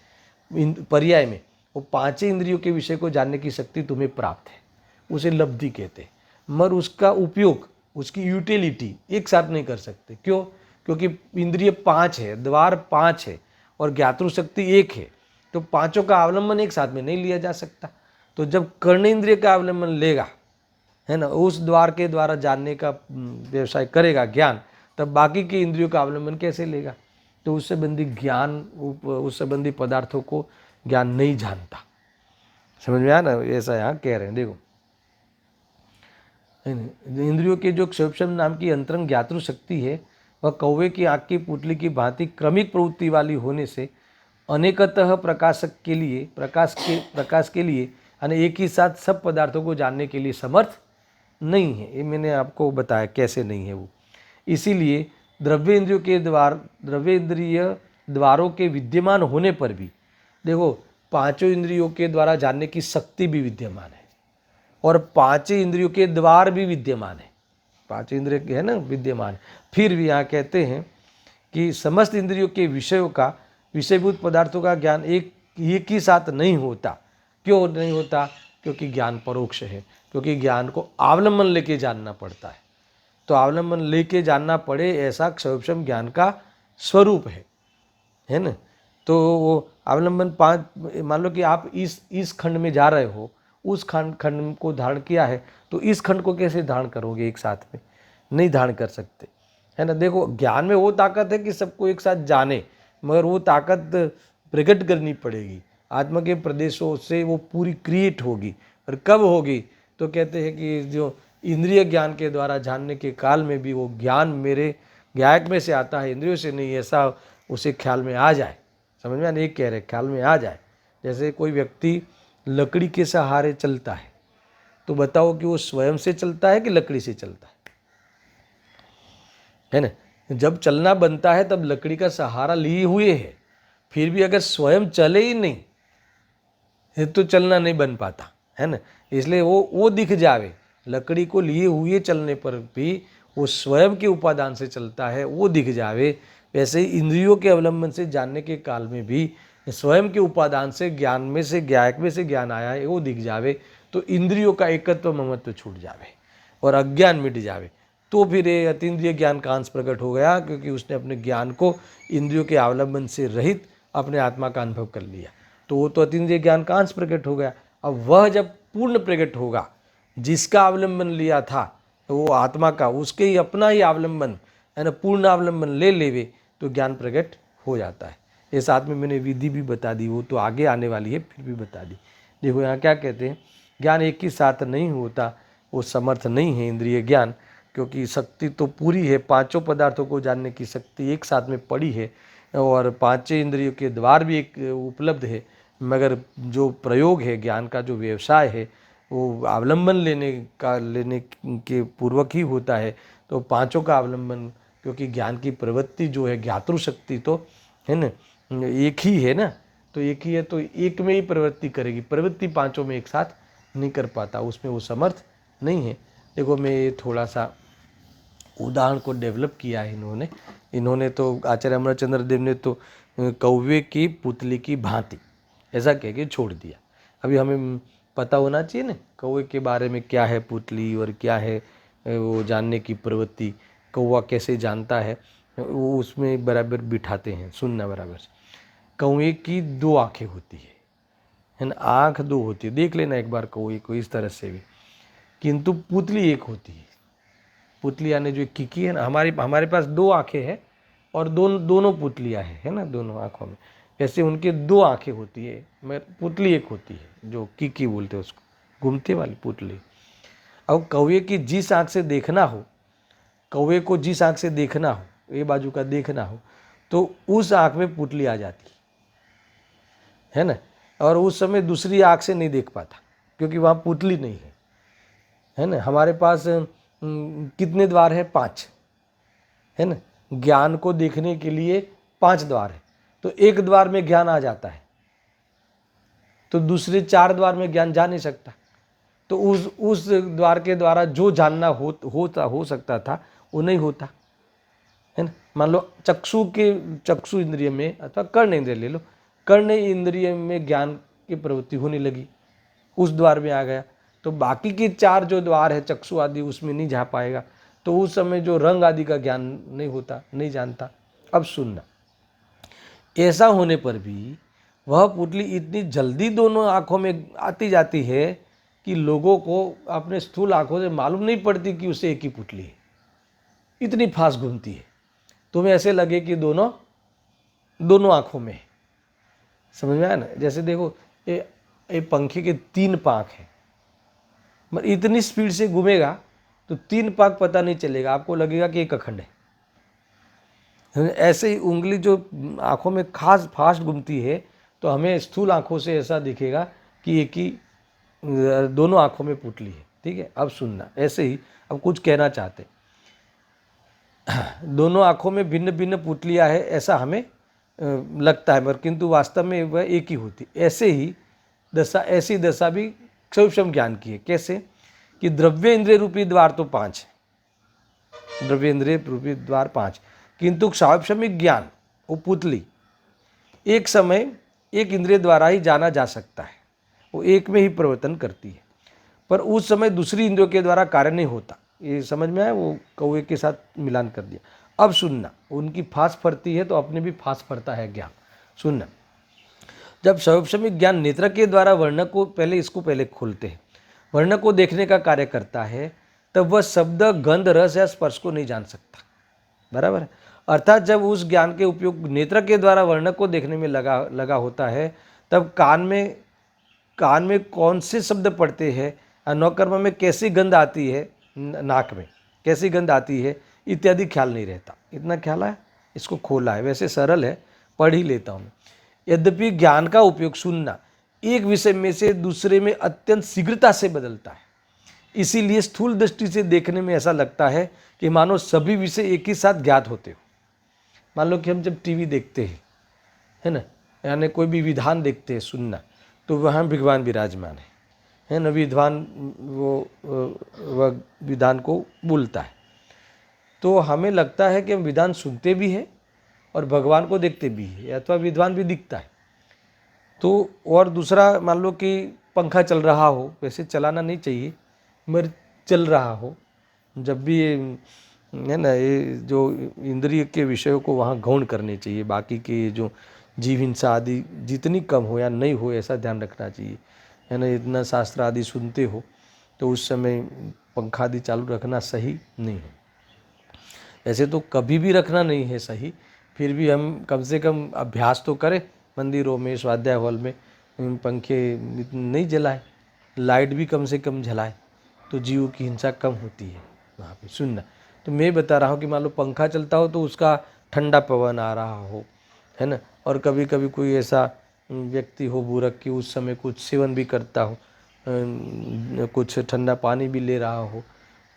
पर्याय में, वो 5 इंद्रियों के विषय को जानने की शक्ति तुम्हें प्राप्त है, उसे लब्धि कहते हैं। मगर उसका उपयोग, उसकी यूटिलिटी एक साथ नहीं कर सकते। क्यों? क्योंकि इंद्रिय 5 है, द्वार 5 है और ज्ञातृ शक्ति 1 है, तो 5 का अवलंबन एक साथ में नहीं लिया जा सकता। तो जब कर्णेंद्रिय का अवलंबन लेगा, है ना, उस द्वार के द्वारा जानने का व्यवसाय करेगा ज्ञान, तब बाकी के इंद्रियों का अवलंबन कैसे लेगा? तो उस संबंधी ज्ञान, उस संबंधी पदार्थों को ज्ञान नहीं जानता। समझ में आया ना? ऐसा यहाँ कह रहे हैं। देखो, इंद्रियों के जो क्षोभशम नाम की अंतरंग ज्ञातृ शक्ति है, वह कौवे की आँख की पुतली की भांति क्रमिक प्रवृत्ति वाली होने से अनेकतः प्रकाश के लिए यानी एक ही साथ सब पदार्थों को जानने के लिए समर्थ नहीं है। ये मैंने आपको बताया कैसे नहीं है वो। इसीलिए द्रव्य इंद्रिय द्वारों के विद्यमान होने पर भी, देखो, 5 इंद्रियों के द्वारा जानने की शक्ति भी विद्यमान है और 5 इंद्रियों के द्वार भी विद्यमान है। 5 इंद्रिय है ना विद्यमान। फिर भी यहाँ कहते हैं कि समस्त इंद्रियों के विषयों का, विषयभूत पदार्थों का ज्ञान एक ही साथ नहीं होता। क्यों नहीं होता? क्योंकि ज्ञान परोक्ष है, क्योंकि ज्ञान को अवलंबन लेके जानना पड़ता है। तो अवलंबन लेके जानना पड़े ऐसा क्षोभशम ज्ञान का स्वरूप है ना। तो वो अवलंबन 5, मान लो कि आप इस खंड में जा रहे हो, उस खंड को धारण किया है, तो इस खंड को कैसे धारण करोगे एक साथ में? नहीं धारण कर सकते, है ना। देखो, ज्ञान में वो ताकत है कि सबको एक साथ जाने, मगर वो ताकत प्रकट करनी पड़ेगी, आत्मा के प्रदेशों से वो पूरी क्रिएट होगी। और कब होगी? तो कहते हैं कि जो इंद्रिय ज्ञान के द्वारा जानने के काल में भी वो ज्ञान मेरे ज्ञायक में से आता है, इंद्रियों से नहीं, ऐसा उसे ख्याल में आ जाए। समझ में नहीं कह रहे, ख्याल में आ जाए। जैसे कोई व्यक्ति लकड़ी के सहारे चलता है, तो बताओ कि वो स्वयं से चलता है कि लकड़ी से चलता है ना। जब चलना बनता है तब लकड़ी का सहारा लिए हुए है, फिर भी अगर स्वयं चले ही नहीं तो चलना नहीं बन पाता, है ना। इसलिए वो दिख जावे, लकड़ी को लिए हुए चलने पर भी वो स्वयं के उपादान से चलता है, वो दिख जावे। वैसे ही इंद्रियों के अवलंबन से जानने के काल में भी स्वयं के उपादान से ज्ञान में से ज्ञायक में से ज्ञान आया है वो दिख जावे तो इंद्रियों का एकत्व ममत्व छूट जावे और अज्ञान मिट जावे, तो फिर ये अतीन्द्रिय ज्ञान का अंश प्रकट हो गया, क्योंकि उसने अपने ज्ञान को इंद्रियों के अवलंबन से रहित अपने आत्मा का अनुभव कर लिया, तो वो तो अतीन्द्रिय ज्ञान का अंश प्रकट हो गया। अब वह जब पूर्ण प्रकट होगा, जिसका अवलंबन लिया था वो आत्मा का, उसके ही अपना ही अवलंबन है ना, पूर्ण अवलंबन ले लेवे तो ज्ञान प्रकट हो जाता है। ये साथ में मैंने विधि भी बता दी, वो तो आगे आने वाली है, फिर भी बता दी। देखो यहाँ क्या कहते हैं, ज्ञान एक ही साथ नहीं होता, वो समर्थ नहीं है इंद्रिय ज्ञान, क्योंकि शक्ति तो पूरी है, पांचों पदार्थों को जानने की शक्ति एक साथ में पड़ी है और पांचों इंद्रियों के द्वार भी एक उपलब्ध है, मगर जो प्रयोग है ज्ञान का, जो व्यवसाय है वो अवलंबन लेने के पूर्वक ही होता है। तो पांचों का अवलंबन, क्योंकि ज्ञान की प्रवृत्ति जो है ज्ञातृ शक्ति तो है ना, एक ही है ना, तो एक ही है तो एक में ही प्रवृत्ति करेगी, प्रवृत्ति पांचों में एक साथ नहीं कर पाता, उसमें वो समर्थ नहीं है। देखो मैं ये थोड़ा सा उदाहरण को डेवलप किया है इन्होंने तो आचार्य अमरचंद्र देव ने तो कौवे की पुतली की भांति ऐसा कह के छोड़ दिया। अभी हमें पता होना चाहिए ना कौवे के बारे में, क्या है पुतली और क्या है वो जानने की प्रवृत्ति, कौवा कैसे जानता है, वो उसमें बराबर बिठाते हैं, सुनना बराबर से। कौवे की दो आंखें होती है ना, आँख दो होती है, देख लेना एक बार कौवे को इस तरह से भी, किंतु पुतली एक होती है। पुतली यानी जो किकी है ना, हमारे पास दो आंखें हैं और दोनों पुतलियाँ है ना, दोनों आँखों में, वैसे उनके दो आंखें होती है, मगर पुतली एक होती है, जो किकी बोलते हैं उसको, घूमते वाली पुतली। अब कौवे की जिस आँख से देखना हो, कौवे को जिस आँख से देखना हो, ये बाजू का देखना हो, तो उस आँख में पुतली आ जाती है ना, और उस समय दूसरी आँख से नहीं देख पाता, क्योंकि वहाँ पुतली नहीं है ना। हमारे पास कितने द्वार है? 5 है ना, ज्ञान को देखने के लिए 5 द्वार है, तो एक द्वार में ज्ञान आ जाता है, तो दूसरे 4 द्वार में ज्ञान जा नहीं सकता। तो उस द्वार के द्वारा जो जानना हो सकता था वो नहीं होता है ना। मान लो चक्षु इंद्रिय में, अथवा कर्ण इंद्रिय ले लो, कर्ण इंद्रिय में ज्ञान की प्रवृत्ति होने लगी, उस द्वार में आ गया, तो बाकी के 4 जो द्वार है चक्षु आदि उसमें नहीं जा पाएगा, तो उस समय जो रंग आदि का ज्ञान नहीं होता, नहीं जानता। अब सुनना, ऐसा होने पर भी वह पुतली इतनी जल्दी दोनों आंखों में आती जाती है कि लोगों को अपने स्थूल आंखों से मालूम नहीं पड़ती कि उसे एक ही पुतली है, इतनी फास्ट घूमती है, तुम्हें ऐसे लगे कि दोनों आंखों में। समझ में आया ना? जैसे देखो ये पंखे के 3 पाँख हैं, मगर इतनी स्पीड से घूमेगा तो 3 पाँख पता नहीं चलेगा, आपको लगेगा कि एक अखंड है। ऐसे ही उंगली जो आंखों में खास फास्ट घूमती है, तो हमें स्थूल आंखों से ऐसा दिखेगा कि एक ही दोनों आंखों में पुतली है। ठीक है, अब सुनना, ऐसे ही अब कुछ कहना चाहते, दोनों आंखों में भिन्न भिन्न पुतलियाँ है ऐसा हमें लगता है, मगर किंतु वास्तव में वह एक ही होती। ऐसी दशा भी सूक्ष्म ज्ञान की है। कैसे? कि द्रव्य इंद्रिय रूपी द्वार तो 5 है, द्रव्य इंद्रिय रूपी द्वार 5, किंतु सापेक्षिक ज्ञान वो पुतली एक समय एक इंद्रिय द्वारा ही जाना जा सकता है, वो एक में ही परिवर्तन करती है, पर उस समय दूसरी इंद्रियों के द्वारा कार्य नहीं होता। ये समझ में आया? वो कौवे के साथ मिलान कर दिया। अब सुनना, उनकी फांस फरती है तो अपने भी फांस फरता है ज्ञान। सुनना, जब सर्वक्षमिक ज्ञान नेत्र के द्वारा वर्ण को पहले खोलते हैं, वर्ण को देखने का कार्य करता है, तब वह शब्द, गंध, रस या स्पर्श को नहीं जान सकता। बराबर है? अर्थात जब उस ज्ञान के उपयोग नेत्र के द्वारा वर्ण को देखने में लगा होता है, तब कान में कौन से शब्द पड़ते हैं, नौकर्म में कैसी गंध आती है, नाक में कैसी गंध आती है इत्यादि ख्याल नहीं रहता। इतना ख्याल है, इसको खोला है, वैसे सरल है, पढ़ ही लेता हूँ। यद्यपि ज्ञान का उपयोग, सुनना, एक विषय में से दूसरे में अत्यंत शीघ्रता से बदलता है, इसीलिए स्थूल दृष्टि से देखने में ऐसा लगता है कि मानो सभी विषय एक ही साथ ज्ञात होते हो। मान लो कि हम जब टीवी देखते हैं, है ना, यानी कोई भी विधान देखते हैं, सुनना, तो वहाँ भगवान विराजमान है ना, विद्वान वह विधान को बोलता है, तो हमें लगता है कि हम विधान सुनते भी हैं और भगवान को देखते भी हैं, अथवा विद्वान भी दिखता है, तो और दूसरा मान लो कि पंखा चल रहा हो, वैसे चलाना नहीं चाहिए मगर चल रहा हो, जब भी ये है ना, ये जो इंद्रिय के विषयों को वहाँ गौण करने चाहिए, बाकी के जो जीव हिंसा आदि जितनी कम हो या नहीं हो ऐसा ध्यान रखना चाहिए, है ना। इतना शास्त्र आदि सुनते हो तो उस समय पंखा आदि चालू रखना सही नहीं है। ऐसे तो कभी भी रखना नहीं है सही, फिर भी हम कम से कम अभ्यास तो करें, मंदिरों में स्वाध्याय हॉल में पंखे नहीं जलाए, लाइट भी कम से कम जलाए, तो जीवों की हिंसा कम होती है वहाँ पे। सुनना, तो मैं बता रहा हूँ कि मान लो पंखा चलता हो तो उसका ठंडा पवन आ रहा हो, है ना, और कभी कभी कोई ऐसा व्यक्ति हो बुरक कि उस समय कुछ सेवन भी करता हो, कुछ ठंडा पानी भी ले रहा हो,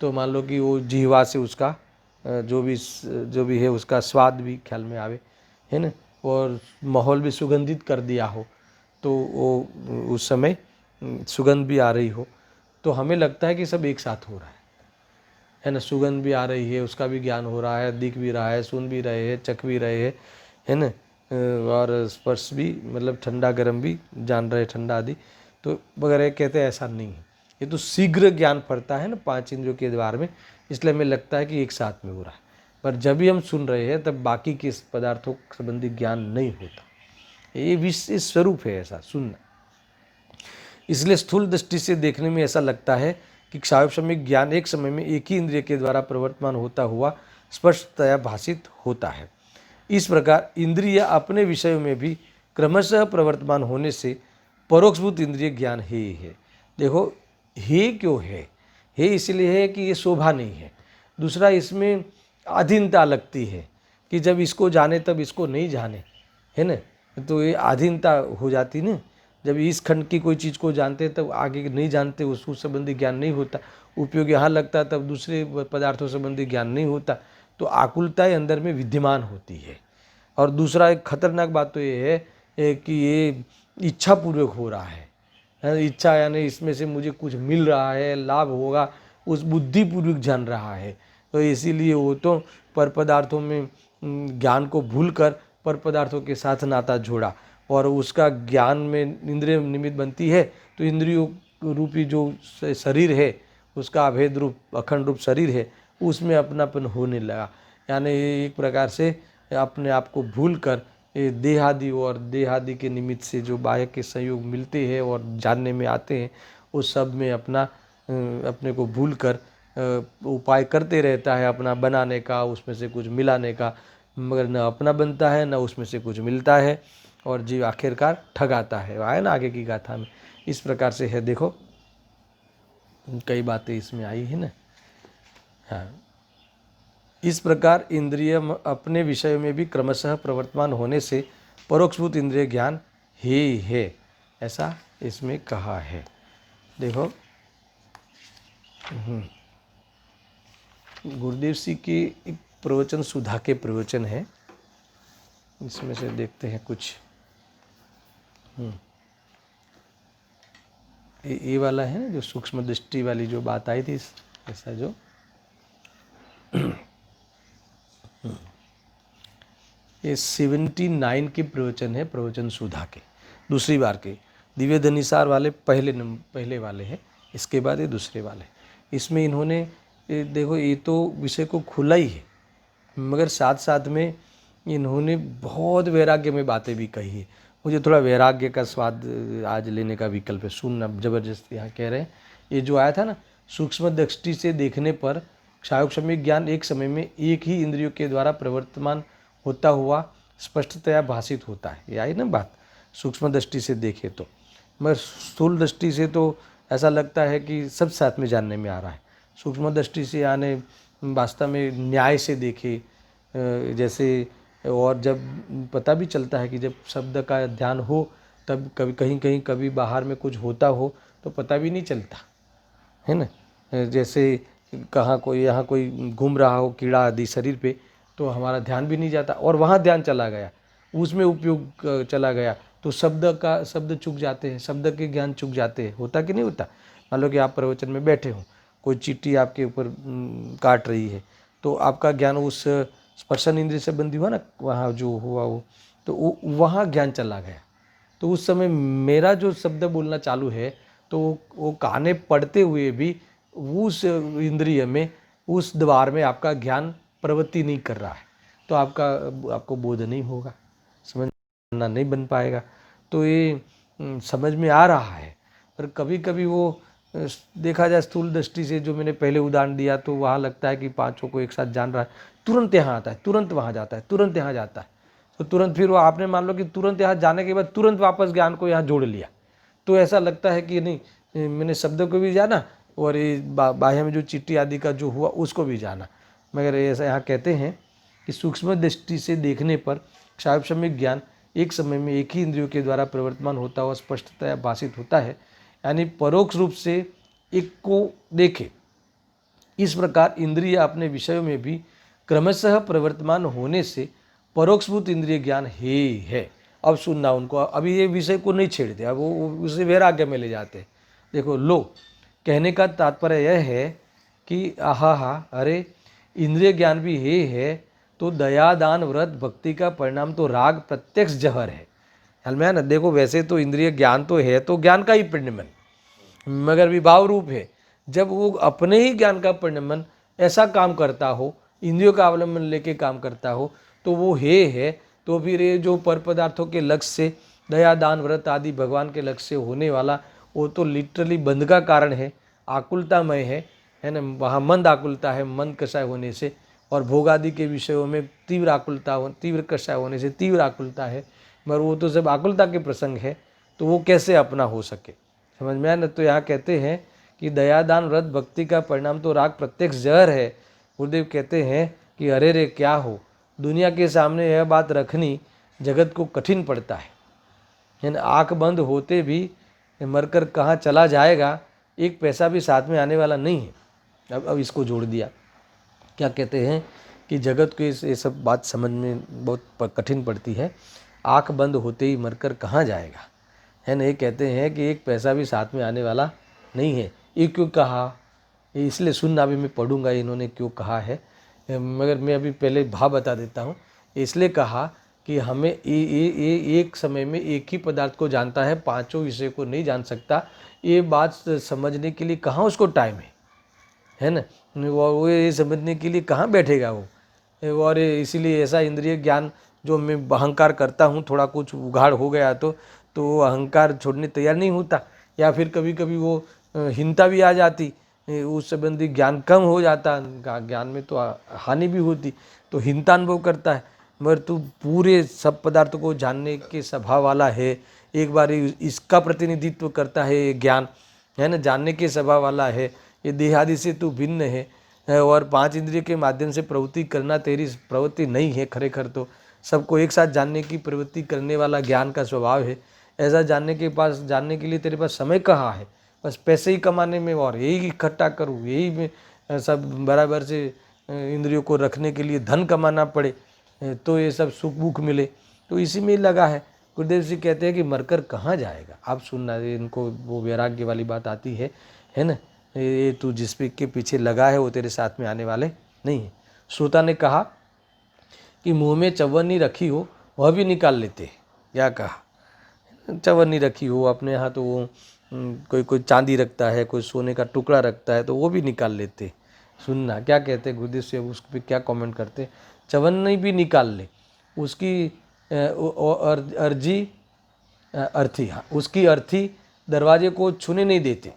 तो मान लो कि वो जीवा से उसका जो भी है उसका स्वाद भी ख्याल में आवे, है ना, और माहौल भी सुगंधित कर दिया हो, तो वो उस समय सुगंध भी आ रही हो, तो हमें लगता है कि सब एक साथ हो रहा है ना। सुगंध भी आ रही है, उसका भी ज्ञान हो रहा है, दिख भी रहा है, सुन भी रहे हैं, चख भी रहे हैं, है ना, और स्पर्श भी, मतलब ठंडा गर्म भी जान रहे, ठंडा आदि, तो वगैरह कहते हैं ऐसा नहीं है। ये तो शीघ्र ज्ञान पड़ता है ना 5 इंद्रियों के द्वार में, इसलिए हमें लगता है कि एक साथ में हो रहा है, पर जब भी हम सुन रहे हैं तब बाकी के पदार्थों संबंधी ज्ञान नहीं होता। ये विशेष स्वरूप है ऐसा सुनना। इसलिए स्थूल दृष्टि से देखने में ऐसा लगता है कि क्षायोपशमिक ज्ञान एक समय में एक ही इंद्रिय के द्वारा प्रवर्तमान होता हुआ स्पष्टतया भाषित होता है। इस प्रकार इंद्रिय अपने विषयों में भी क्रमशः प्रवर्तमान होने से परोक्षभूत इंद्रिय ज्ञान है ही है। देखो, हे क्यों है इसलिए है कि ये शोभा नहीं है। दूसरा, इसमें अधीनता लगती है कि जब इसको जाने तब इसको नहीं जाने, है ना, तो ये अधीनता हो जाती ना। जब इस खंड की कोई चीज़ को जानते तब आगे नहीं जानते, उसको संबंधी ज्ञान नहीं होता, उपयोग यहाँ लगता तब दूसरे पदार्थों संबंधी ज्ञान नहीं होता, तो आकुलताएं अंदर में विद्यमान होती है। और दूसरा एक खतरनाक बात तो ये है कि ये इच्छा पूर्वक हो रहा है, इच्छा यानी इसमें से मुझे कुछ मिल रहा है, लाभ होगा, उस बुद्धिपूर्वक जान रहा है, तो इसीलिए वो तो पर पदार्थों में ज्ञान को भूलकर पर पदार्थों के साथ नाता जोड़ा, और उसका ज्ञान में इंद्रिय निमित्त बनती है, तो इंद्रियों रूपी जो शरीर है उसका अभेद रूप अखंड रूप शरीर है, उसमें अपनापन होने लगा। यानी एक प्रकार से अपने आप को भूल कर देहादि और देहादि के निमित्त से जो बाह्य के संयोग मिलते हैं और जानने में आते हैं, उस सब में अपने को भूल कर उपाय करते रहता है अपना बनाने का, उसमें से कुछ मिलाने का, मगर न अपना बनता है न उसमें से कुछ मिलता है, और जीव आखिरकार ठगाता है। आए ना आगे की गाथा में, इस प्रकार से है। देखो, कई बातें इसमें आई है ना। हाँ, इस प्रकार इंद्रिय अपने विषय में भी क्रमशः प्रवर्तमान होने से परोक्षभूत इंद्रिय ज्ञान ही है, ऐसा इसमें कहा है। देखो, गुरुदेव सिंह के एक प्रवचन सुधा के प्रवचन है, इसमें से देखते हैं कुछ। ये वाला है ना जो सूक्ष्म दृष्टि वाली जो बात आई थी, ऐसा जो ये 79 के प्रवचन है, प्रवचन सुधा के दूसरी बार के, दिव्य धनिसार वाले पहले वाले हैं, इसके बाद ये दूसरे वाले। इसमें इन्होंने देखो, ये तो विषय को खुला ही है, मगर साथ साथ में इन्होंने बहुत वैराग्य में बातें भी कही है। मुझे थोड़ा वैराग्य का स्वाद आज लेने का विकल्प है, सुनना जबरदस्ती यहाँ कह रहे हैं। ये जो आया था ना, सूक्ष्म दृष्टि से देखने पर क्षायोपशमिक ज्ञान एक समय में एक ही इंद्रियों के द्वारा प्रवर्तमान होता हुआ स्पष्टतया भाषित होता है, ये आई ना बात। सूक्ष्म दृष्टि से देखे तो, मगर स्थूल दृष्टि से तो ऐसा लगता है कि सब साथ में जानने में आ रहा है। सूक्ष्म दृष्टि से यानी वास्तव में न्याय से देखे, जैसे, और जब पता भी चलता है कि जब शब्द का ध्यान हो तब कभी कहीं कभी बाहर में कुछ होता हो तो पता भी नहीं चलता, है ना। जैसे कहाँ कोई यहाँ कोई घूम रहा हो कीड़ा आदि शरीर पे, तो हमारा ध्यान भी नहीं जाता, और वहाँ ध्यान चला गया, उसमें उपयोग चला गया, तो शब्द चूक जाते हैं, शब्द के ज्ञान चूक जाते हैं। होता कि नहीं होता। मान लो कि आप प्रवचन में बैठे हो, कोई चींटी आपके ऊपर काट रही है, तो आपका ज्ञान उस स्पर्शन इंद्रिय से बंधी हुआ ना, वहाँ जो हुआ वो, तो वहाँ ज्ञान चला गया, तो उस समय मेरा जो शब्द बोलना चालू है तो वो गाने पढ़ते हुए भी उस इंद्रिय में, उस द्वार में आपका ज्ञान प्रवृत्ति नहीं कर रहा है, तो आपको बोध नहीं होगा, समझना नहीं बन पाएगा। तो ये समझ में आ रहा है। पर कभी कभी वो देखा जाए स्थूल दृष्टि से, जो मैंने पहले उदाहरण दिया, तो वहाँ लगता है कि पांचों को एक साथ जान रहा है, तुरंत यहाँ आता है, तुरंत वहाँ जाता है, तुरंत यहाँ जाता है, तो तुरंत फिर वो आपने मान लो कि तुरंत यहाँ जाने के बाद तुरंत वापस ज्ञान को यहाँ जोड़ लिया, तो ऐसा लगता है कि नहीं, मैंने शब्द को भी जाना और ये बाह्य में जो चिट्ठी आदि का जो हुआ उसको भी जाना। मगर ऐसा यहाँ कहते हैं कि सूक्ष्म दृष्टि से देखने पर सार्वक्षमिक ज्ञान एक समय में एक ही इंद्रियों के द्वारा प्रवर्तमान होता हुआ स्पष्टतया भाषित होता है, यानी परोक्ष रूप से एक को देखे। इस प्रकार इंद्रिय अपने विषयों में भी क्रमशः प्रवर्तमान होने से परोक्षभूत इंद्रिय ज्ञान है। अब सुनना उनको, अभी ये विषय को नहीं छेड़ते, अब वो उसे वैराग्य में ले जाते हैं। देखो लो, कहने का तात्पर्य यह है कि आहा अरे इंद्रिय ज्ञान भी है, तो दया दान व्रत भक्ति का परिणाम तो राग प्रत्यक्ष जहर है। हल में ना, देखो वैसे तो इंद्रिय ज्ञान तो है, तो ज्ञान का ही परिणमन, मगर विभाव रूप है। जब वो अपने ही ज्ञान का परिणमन ऐसा काम करता हो, इंद्रियों का अवलंबन लेके काम करता हो, तो वो है। तो फिर ये जो पर पदार्थों के लक्ष्य से, दया दान व्रत आदि भगवान के लक्ष्य से होने वाला, वो तो लिटरली बंध का कारण है, आकुलतामय है ना। वहाँ मंद आकुलता है, मंद कषाय होने से, और भोग आदि के विषयों में तीव्र आकुलता, तीव्र कषाय होने से तीव्र आकुलता है। मगर वो तो सब आकुलता के प्रसंग है, तो वो कैसे अपना हो सके, समझ में आया ना। तो यहाँ कहते हैं कि दयादान व्रत भक्ति का परिणाम तो राग प्रत्यक्ष जहर है। गुरुदेव कहते हैं कि अरे रे क्या हो, दुनिया के सामने यह बात रखनी जगत को कठिन पड़ता है ना। आँख बंद होते भी मरकर कहाँ चला जाएगा, एक पैसा भी साथ में आने वाला नहीं है। अब इसको जोड़ दिया, क्या कहते हैं कि जगत को ये सब बात समझ में बहुत कठिन पड़ती है। आँख बंद होते ही मरकर कहाँ जाएगा, है ना। ये कहते हैं कि एक पैसा भी साथ में आने वाला नहीं है। ये क्यों कहा, इसलिए सुनना भी मैं पढ़ूंगा इन्होंने क्यों कहा है, मगर मैं अभी पहले भाव बता देता हूँ। इसलिए कहा कि हमें ये एक समय में एक ही पदार्थ को जानता है, पांचों विषय को नहीं जान सकता। ये बात समझने के लिए कहाँ उसको टाइम है ना। वो ये समझने के लिए कहाँ बैठेगा वो। और इसीलिए ऐसा इंद्रिय ज्ञान जो मैं अहंकार करता हूँ, थोड़ा कुछ उघाड़ हो गया तो वो अहंकार छोड़ने तैयार नहीं होता, या फिर कभी कभी वो हीनता भी आ जाती, उस संबंधी ज्ञान कम हो जाता, ज्ञान में तो हानि भी होती, तो हीनता अनुभव करता है। मगर तू पूरे सब पदार्थों को जानने के स्वभाव वाला है, एक बार इसका प्रतिनिधित्व करता है ये ज्ञान, है ना, जानने के स्वभाव वाला है, ये देहादि से तू भिन्न है, और पांच इंद्रिय के माध्यम से प्रवृत्ति करना तेरी प्रवृत्ति नहीं है, खरेखर तो सबको एक साथ जानने की प्रवृत्ति करने वाला ज्ञान का स्वभाव है। ऐसा जानने के लिए तेरे पास समय कहाँ है, बस पैसे ही कमाने में, और यही इकट्ठा करूँ, यही में सब बराबर से इंद्रियों को रखने के लिए धन कमाना पड़े, तो ये सब सुख भूख मिले, तो इसी में ही लगा है। गुरुदेव जी कहते हैं कि मरकर कहाँ जाएगा। आप सुनना, इनको वो वैराग्य वाली बात आती है ना। ये तू जिस के पीछे लगा है वो तेरे साथ में आने वाले नहीं है। श्रोता ने कहा कि मुंह में चवन्नी रखी हो वह भी निकाल लेते, क्या कहा, चवन्नी रखी हो अपने यहाँ, तो वो कोई चांदी रखता है, कोई सोने का टुकड़ा रखता है, तो वो भी निकाल लेते। सुनना क्या कहते गुरुदेव से, उस पर क्या कमेंट करते, चवन्नी भी निकाल ले, उसकी अर्थी, हाँ उसकी अर्थी दरवाजे को छूने नहीं देते।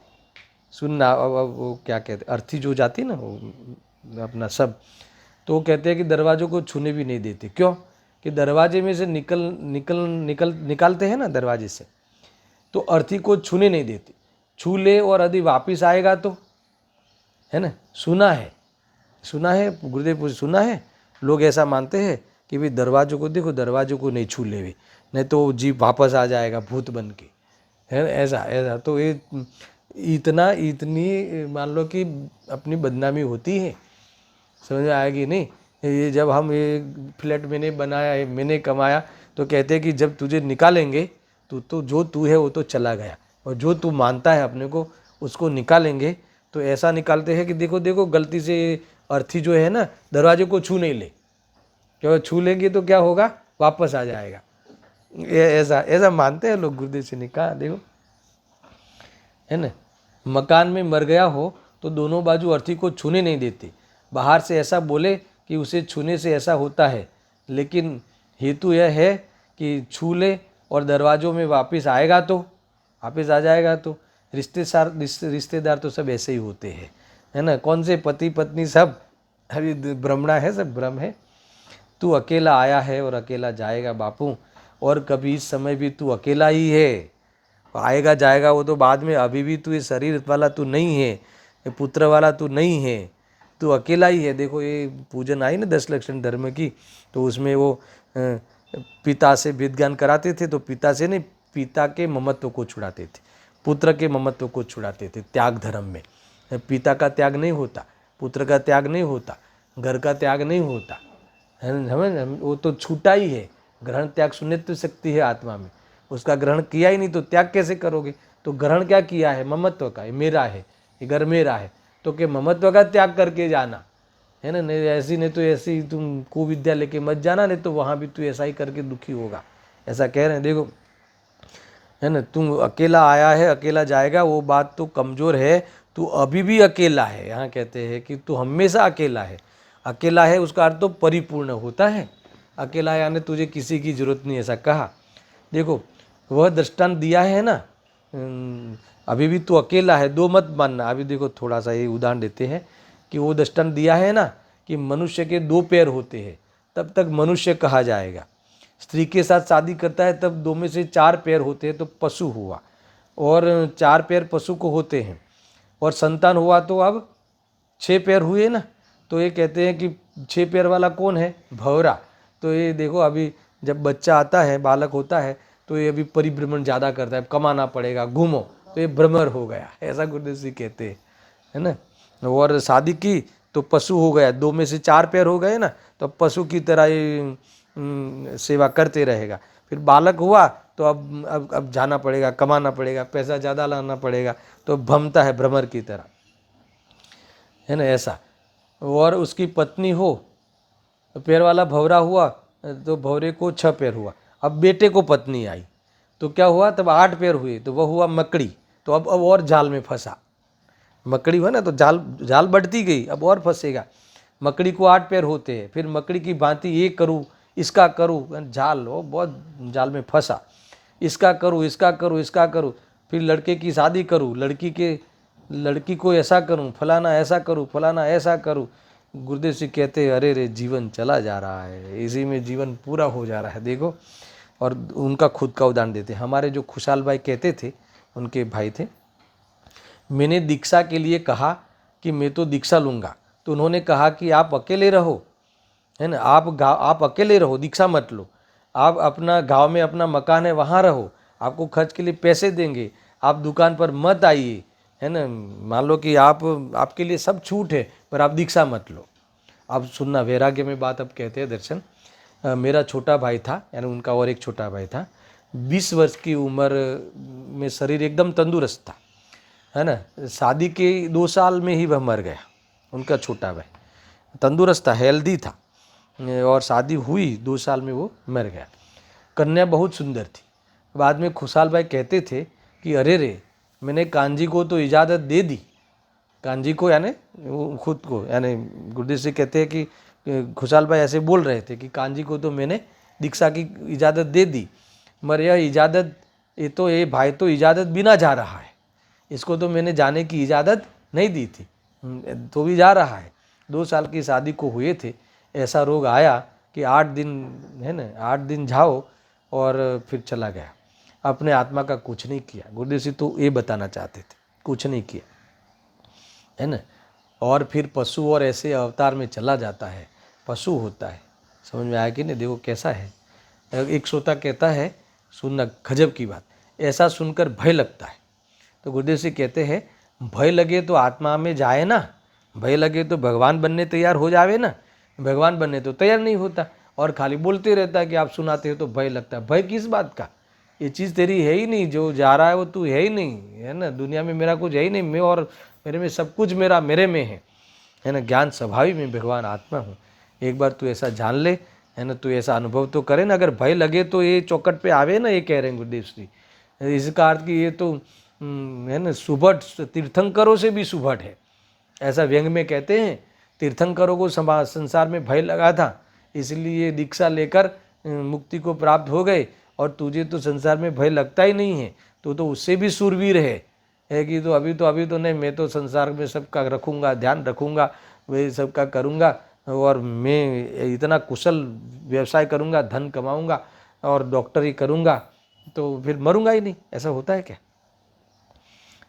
सुनना, अब वो क्या कहते, अर्थी जो जाती ना वो अपना सब, तो वो कहते हैं कि दरवाजों को छूने भी नहीं देते। क्यों कि दरवाजे में से निकालते हैं ना दरवाजे से, तो अर्थी को छूने नहीं देते। छू ले और यदि वापिस आएगा तो, है ना। सुना है गुरुदेव सुना है, लोग ऐसा मानते हैं कि भाई दरवाजों को देखो, दरवाजों को नहीं छू ले, नहीं तो जीव वापस आ जाएगा भूत बन के, है ना। ऐसा तो ये इतनी मान लो कि अपनी बदनामी होती है, समझ में आएगी नहीं। ये जब हम ये फ्लैट मैंने बनाया है, मैंने कमाया, तो कहते हैं कि जब तुझे निकालेंगे तो जो तू है वो तो चला गया, और जो तू मानता है अपने को उसको निकालेंगे। तो ऐसा निकालते हैं कि देखो देखो गलती से अर्थी जो है ना दरवाजे को छू नहीं ले, क्योंकि छू लेंगे तो क्या होगा, वापस आ जाएगा। ऐसा ऐसा मानते हैं लोग। गुरुदेव जी ने कहा देखो, है ना, मकान में मर गया हो तो दोनों बाजू अर्थी को छूने नहीं देते। बाहर से ऐसा बोले कि उसे छूने से ऐसा होता है, लेकिन हेतु यह है कि छू ले और दरवाज़ों में वापस आएगा तो वापस आ जाएगा। तो रिश्तेदार तो सब ऐसे ही होते हैं, है ना। कौन से पति पत्नी, सब अभी भ्रमणा है, सब भ्रम है। तू अकेला आया है और अकेला जाएगा बापू, और कभी इस समय भी तू अकेला ही है। आएगा जाएगा वो तो बाद में, अभी भी तू ये शरीर वाला तू नहीं है, ये पुत्र वाला तू नहीं है, तू अकेला ही है। देखो ये पूजन आई ना 10 लक्षण धर्म की, तो उसमें वो पिता से वेद ज्ञान कराते थे, तो पिता से नहीं, पिता के ममत्व को छुड़ाते थे, पुत्र के ममत्व को छुड़ाते थे। त्याग धर्म में पिता का त्याग नहीं होता, पुत्र का त्याग नहीं होता, घर का त्याग नहीं होता, है। वो तो छूटा ही है। ग्रहण त्याग सुनित्व शक्ति है आत्मा में, उसका ग्रहण किया ही नहीं तो त्याग कैसे करोगे। तो ग्रहण क्या किया है, ममत्व का, ये मेरा है, ये घर मेरा है, तो कि ममत्व का त्याग करके जाना, है ना। नहीं ऐसी, नहीं तो ऐसी तुम कुविद्या लेके मत जाना, नहीं तो वहाँ भी तू ऐसा ही करके दुखी होगा। ऐसा कह रहे हैं देखो, है ना। तुम अकेला आया है अकेला जाएगा, वो बात तो कमज़ोर है। तू अभी भी अकेला है। यहाँ कहते हैं कि तू हमेशा अकेला है। अकेला है उसका अर्थ तो परिपूर्ण होता है। अकेला है यानी तुझे किसी की ज़रूरत नहीं, ऐसा कहा। देखो वह दृष्टांत दिया है ना, अभी भी तू अकेला है, दो मत मानना। अभी देखो थोड़ा सा ये उदाहरण देते हैं कि वो दृष्टांत दिया है ना कि मनुष्य के 2 पैर होते हैं तब तक मनुष्य कहा जाएगा। स्त्री के साथ शादी करता है तब 2 में से 4 पैर होते हैं तो पशु हुआ, और 4 पैर पशु को होते हैं, और संतान हुआ तो अब 6 पैर हुए ना। तो ये कहते हैं कि 6 पैर वाला कौन है, भंवरा। तो ये देखो अभी जब बच्चा आता है, बालक होता है, तो ये अभी परिभ्रमण ज़्यादा करता है, कमाना पड़ेगा, घूमो, तो ये भ्रमर हो गया, ऐसा गुरुदेव जी कहते हैं, है ना। और शादी की तो पशु हो गया, 2 में से 4 पैर हो गए ना, तो अब पशु की तरह ये सेवा करते रहेगा। फिर बालक हुआ तो अब जाना पड़ेगा, कमाना पड़ेगा, पैसा ज़्यादा लाना पड़ेगा, तो भमता है भ्रमर की तरह, है ना, ऐसा। और उसकी पत्नी हो, पैर वाला भंवरा हुआ तो भंवरे को 6 पैर हुआ। अब बेटे को पत्नी आई तो क्या हुआ, तब 8 पैर हुए, तो वह हुआ मकड़ी। तो अब और जाल में फंसा। मकड़ी हुआ ना तो जाल बढ़ती गई, अब और फंसेगा। मकड़ी को 8 पैर होते हैं, फिर मकड़ी की भांति ये करूँ, इसका करूँ, जाल हो, बहुत जाल में फंसा। इसका करूँ, इसका करूँ, इसका करूँ, फिर लड़के की शादी करूँ, लड़की को ऐसा करूँ, फलाना ऐसा करूँ, फलाना ऐसा करूँ। गुरुदेव जी कहते हैं अरे रे जीवन चला जा रहा है, इसी में जीवन पूरा हो जा रहा है। देखो, और उनका खुद का उदाहरण देते। हमारे जो खुशहाल भाई कहते थे, उनके भाई थे, मैंने दीक्षा के लिए कहा कि मैं तो दीक्षा लूँगा, तो उन्होंने कहा कि आप अकेले रहो, है ना, आप अकेले रहो, दीक्षा मत लो। आप अपना गांव में अपना मकान है वहाँ रहो, आपको खर्च के लिए पैसे देंगे, आप दुकान पर मत आइए, है ना। मान लो कि आपके लिए सब छूट है, पर आप दीक्षा मत लो। अब सुनना, वैराग्य में बात अब कहते हैं दर्शन। मेरा छोटा भाई था, यानी उनका और एक छोटा भाई था, 20 वर्ष की उम्र में शरीर एकदम तंदुरुस्त था, है ना। शादी के 2 साल में ही वह मर गया। उनका छोटा भाई तंदुरुस्त था, हेल्दी था, और शादी हुई 2 साल में वो मर गया। कन्या बहुत सुंदर थी। बाद में खुशहाल भाई कहते थे कि अरे रे, मैंने कांजी को तो इजाज़त दे दी, कांजी को यानी खुद को, यानी गुरुदेव से कहते हैं कि खुशहाल भाई ऐसे बोल रहे थे कि कांजी को तो मैंने दीक्षा की इजाज़त दे दी, मगर यह इजाज़त, ये भाई तो इजाज़त बिना जा रहा है, इसको तो मैंने जाने की इजाज़त नहीं दी थी, तो भी जा रहा है। 2 साल की शादी को हुए थे, ऐसा रोग आया कि 8 दिन, है ना, 8 दिन जाओ और फिर चला गया। अपने आत्मा का कुछ नहीं किया। गुरुदेव जी तो ये बताना चाहते थे, कुछ नहीं किया, है ना। और फिर पशु और ऐसे अवतार में चला जाता है, पशु होता है। समझ में आया कि नहीं? देखो कैसा है। एक श्रोता कहता है, सुनना गजब की बात, ऐसा सुनकर भय लगता है। तो गुरुदेव जी कहते हैं भय लगे तो आत्मा में जाए ना, भय लगे तो भगवान बनने तैयार हो जावे ना। भगवान बनने तो तैयार नहीं होता और खाली बोलते रहता है कि आप सुनाते हो तो भय लगता है। भय किस बात का? ये चीज़ तेरी है ही नहीं, जो जा रहा है वो तू है ही नहीं, है ना। दुनिया में मेरा कुछ है ही नहीं, मैं और मेरे में सब कुछ मेरे में है ना। ज्ञान स्वभावी में भगवान आत्मा हूँ। एक बार तू ऐसा जान ले, है ना। तो ऐसा अनुभव तो करे ना, अगर भय लगे तो ये चौकट पे आवे ना, ये कह रहे हैं गुरुदेव श्री। इसका अर्थ कि ये तो है ना सुभट, तीर्थंकरों से भी सुभट है, ऐसा व्यंग में कहते हैं। तीर्थंकरों को संसार में भय लगा था, इसलिए दीक्षा लेकर मुक्ति को प्राप्त हो गए, और तुझे तो संसार में भय लगता ही नहीं है, तो उससे भी सूरवीर है कि तो अभी तो नहीं, मैं तो संसार में सबका रखूँगा, ध्यान रखूँगा, वे सबका करूँगा, और मैं इतना कुशल व्यवसाय करूँगा, धन कमाऊँगा और डॉक्टरी करूँगा, तो फिर मरूँगा ही नहीं। ऐसा होता है क्या?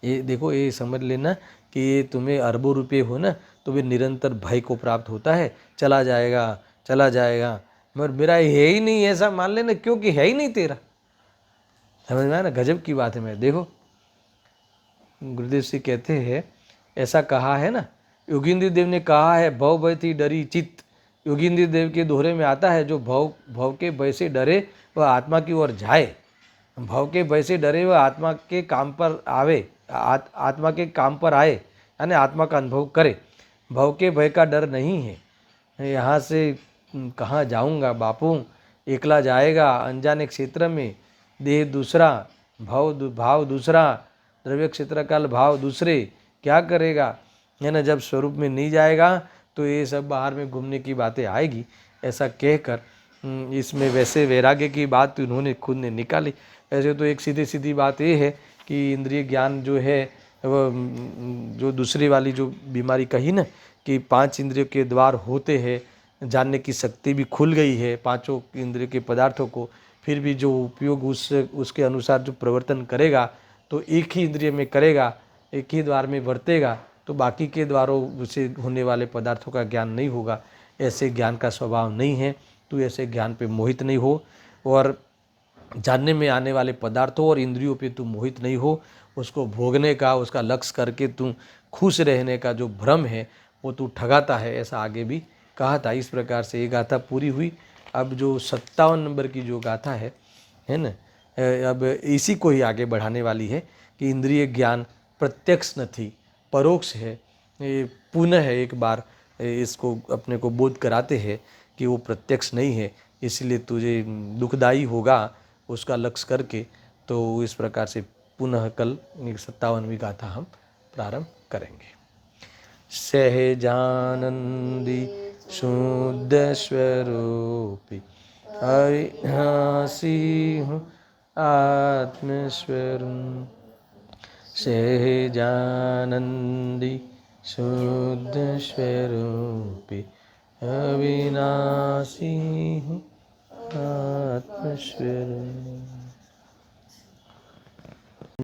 ये देखो, ये समझ लेना कि ये तुम्हें अरबों रुपये हो ना, तो वे निरंतर भय को प्राप्त होता है, चला जाएगा चला जाएगा, मगर मेरा है ही नहीं, ऐसा मान लेना, क्योंकि है ही नहीं तेरा। समझ में आया ना, गजब की बात है। मैं देखो गुरुदेव जी कहते हैं, ऐसा कहा है ना, योगींद्र देव ने कहा है, भव भय थी डरी चित्त। योगींद्र देव के दोहरे में आता है, जो भव के भय से डरे वह आत्मा की ओर जाए। भव के भय से डरे वह आत्मा के काम पर आवे, आत्मा के काम पर आए, यानी आत्मा का अनुभव करे। भव के भय का डर नहीं है। यहाँ से कहाँ जाऊँगा बापू, एकला जाएगा अनजाने क्षेत्र में, देह दूसरा, भाव दूसरा, द्रव्य क्षेत्र काल भाव दूसरे, क्या करेगा, है ना। जब स्वरूप में नहीं जाएगा तो ये सब बाहर में घूमने की बातें आएगी। ऐसा कहकर इसमें वैसे वैराग्य की बात उन्होंने खुद ने निकाली। ऐसे तो एक सीधी सीधी बात ये है कि इंद्रिय ज्ञान जो है वो जो दूसरी वाली जो बीमारी कही ना, कि 5 इंद्रियों के द्वार होते हैं, जानने की शक्ति भी खुल गई है पांचों इंद्रियों के पदार्थों को, फिर भी जो उपयोग उसके अनुसार जो प्रवर्तन करेगा तो एक ही इंद्रिय में करेगा, एक ही द्वार में बरतेगा, तो बाकी के द्वारों से होने वाले पदार्थों का ज्ञान नहीं होगा। ऐसे ज्ञान का स्वभाव नहीं है, तो ऐसे ज्ञान पे मोहित नहीं हो, और जानने में आने वाले पदार्थों और इंद्रियों पे तू मोहित नहीं हो। उसको भोगने का, उसका लक्ष्य करके तू खुश रहने का जो भ्रम है वो तू ठगाता है, ऐसा आगे भी कहा था। इस प्रकार से ये गाथा पूरी हुई। अब जो 57 नंबर की जो गाथा है ना, अब इसी को ही आगे बढ़ाने वाली है कि इंद्रिय ज्ञान प्रत्यक्ष न थी, परोक्ष है। ये पुनः एक बार इसको अपने को बोध कराते हैं कि वो प्रत्यक्ष नहीं है, इसलिए तुझे दुखदाई होगा उसका लक्ष्य करके। तो इस प्रकार से पुनः कल 57वीं गाथा हम प्रारंभ करेंगे। सहजानंदी शुद्ध स्वरूपी अविनाशी हूँ आत्मस्वरूप। सहजानंदी शुद्ध स्वरूपी अविनाशी हूँ आत्मस्वरूप।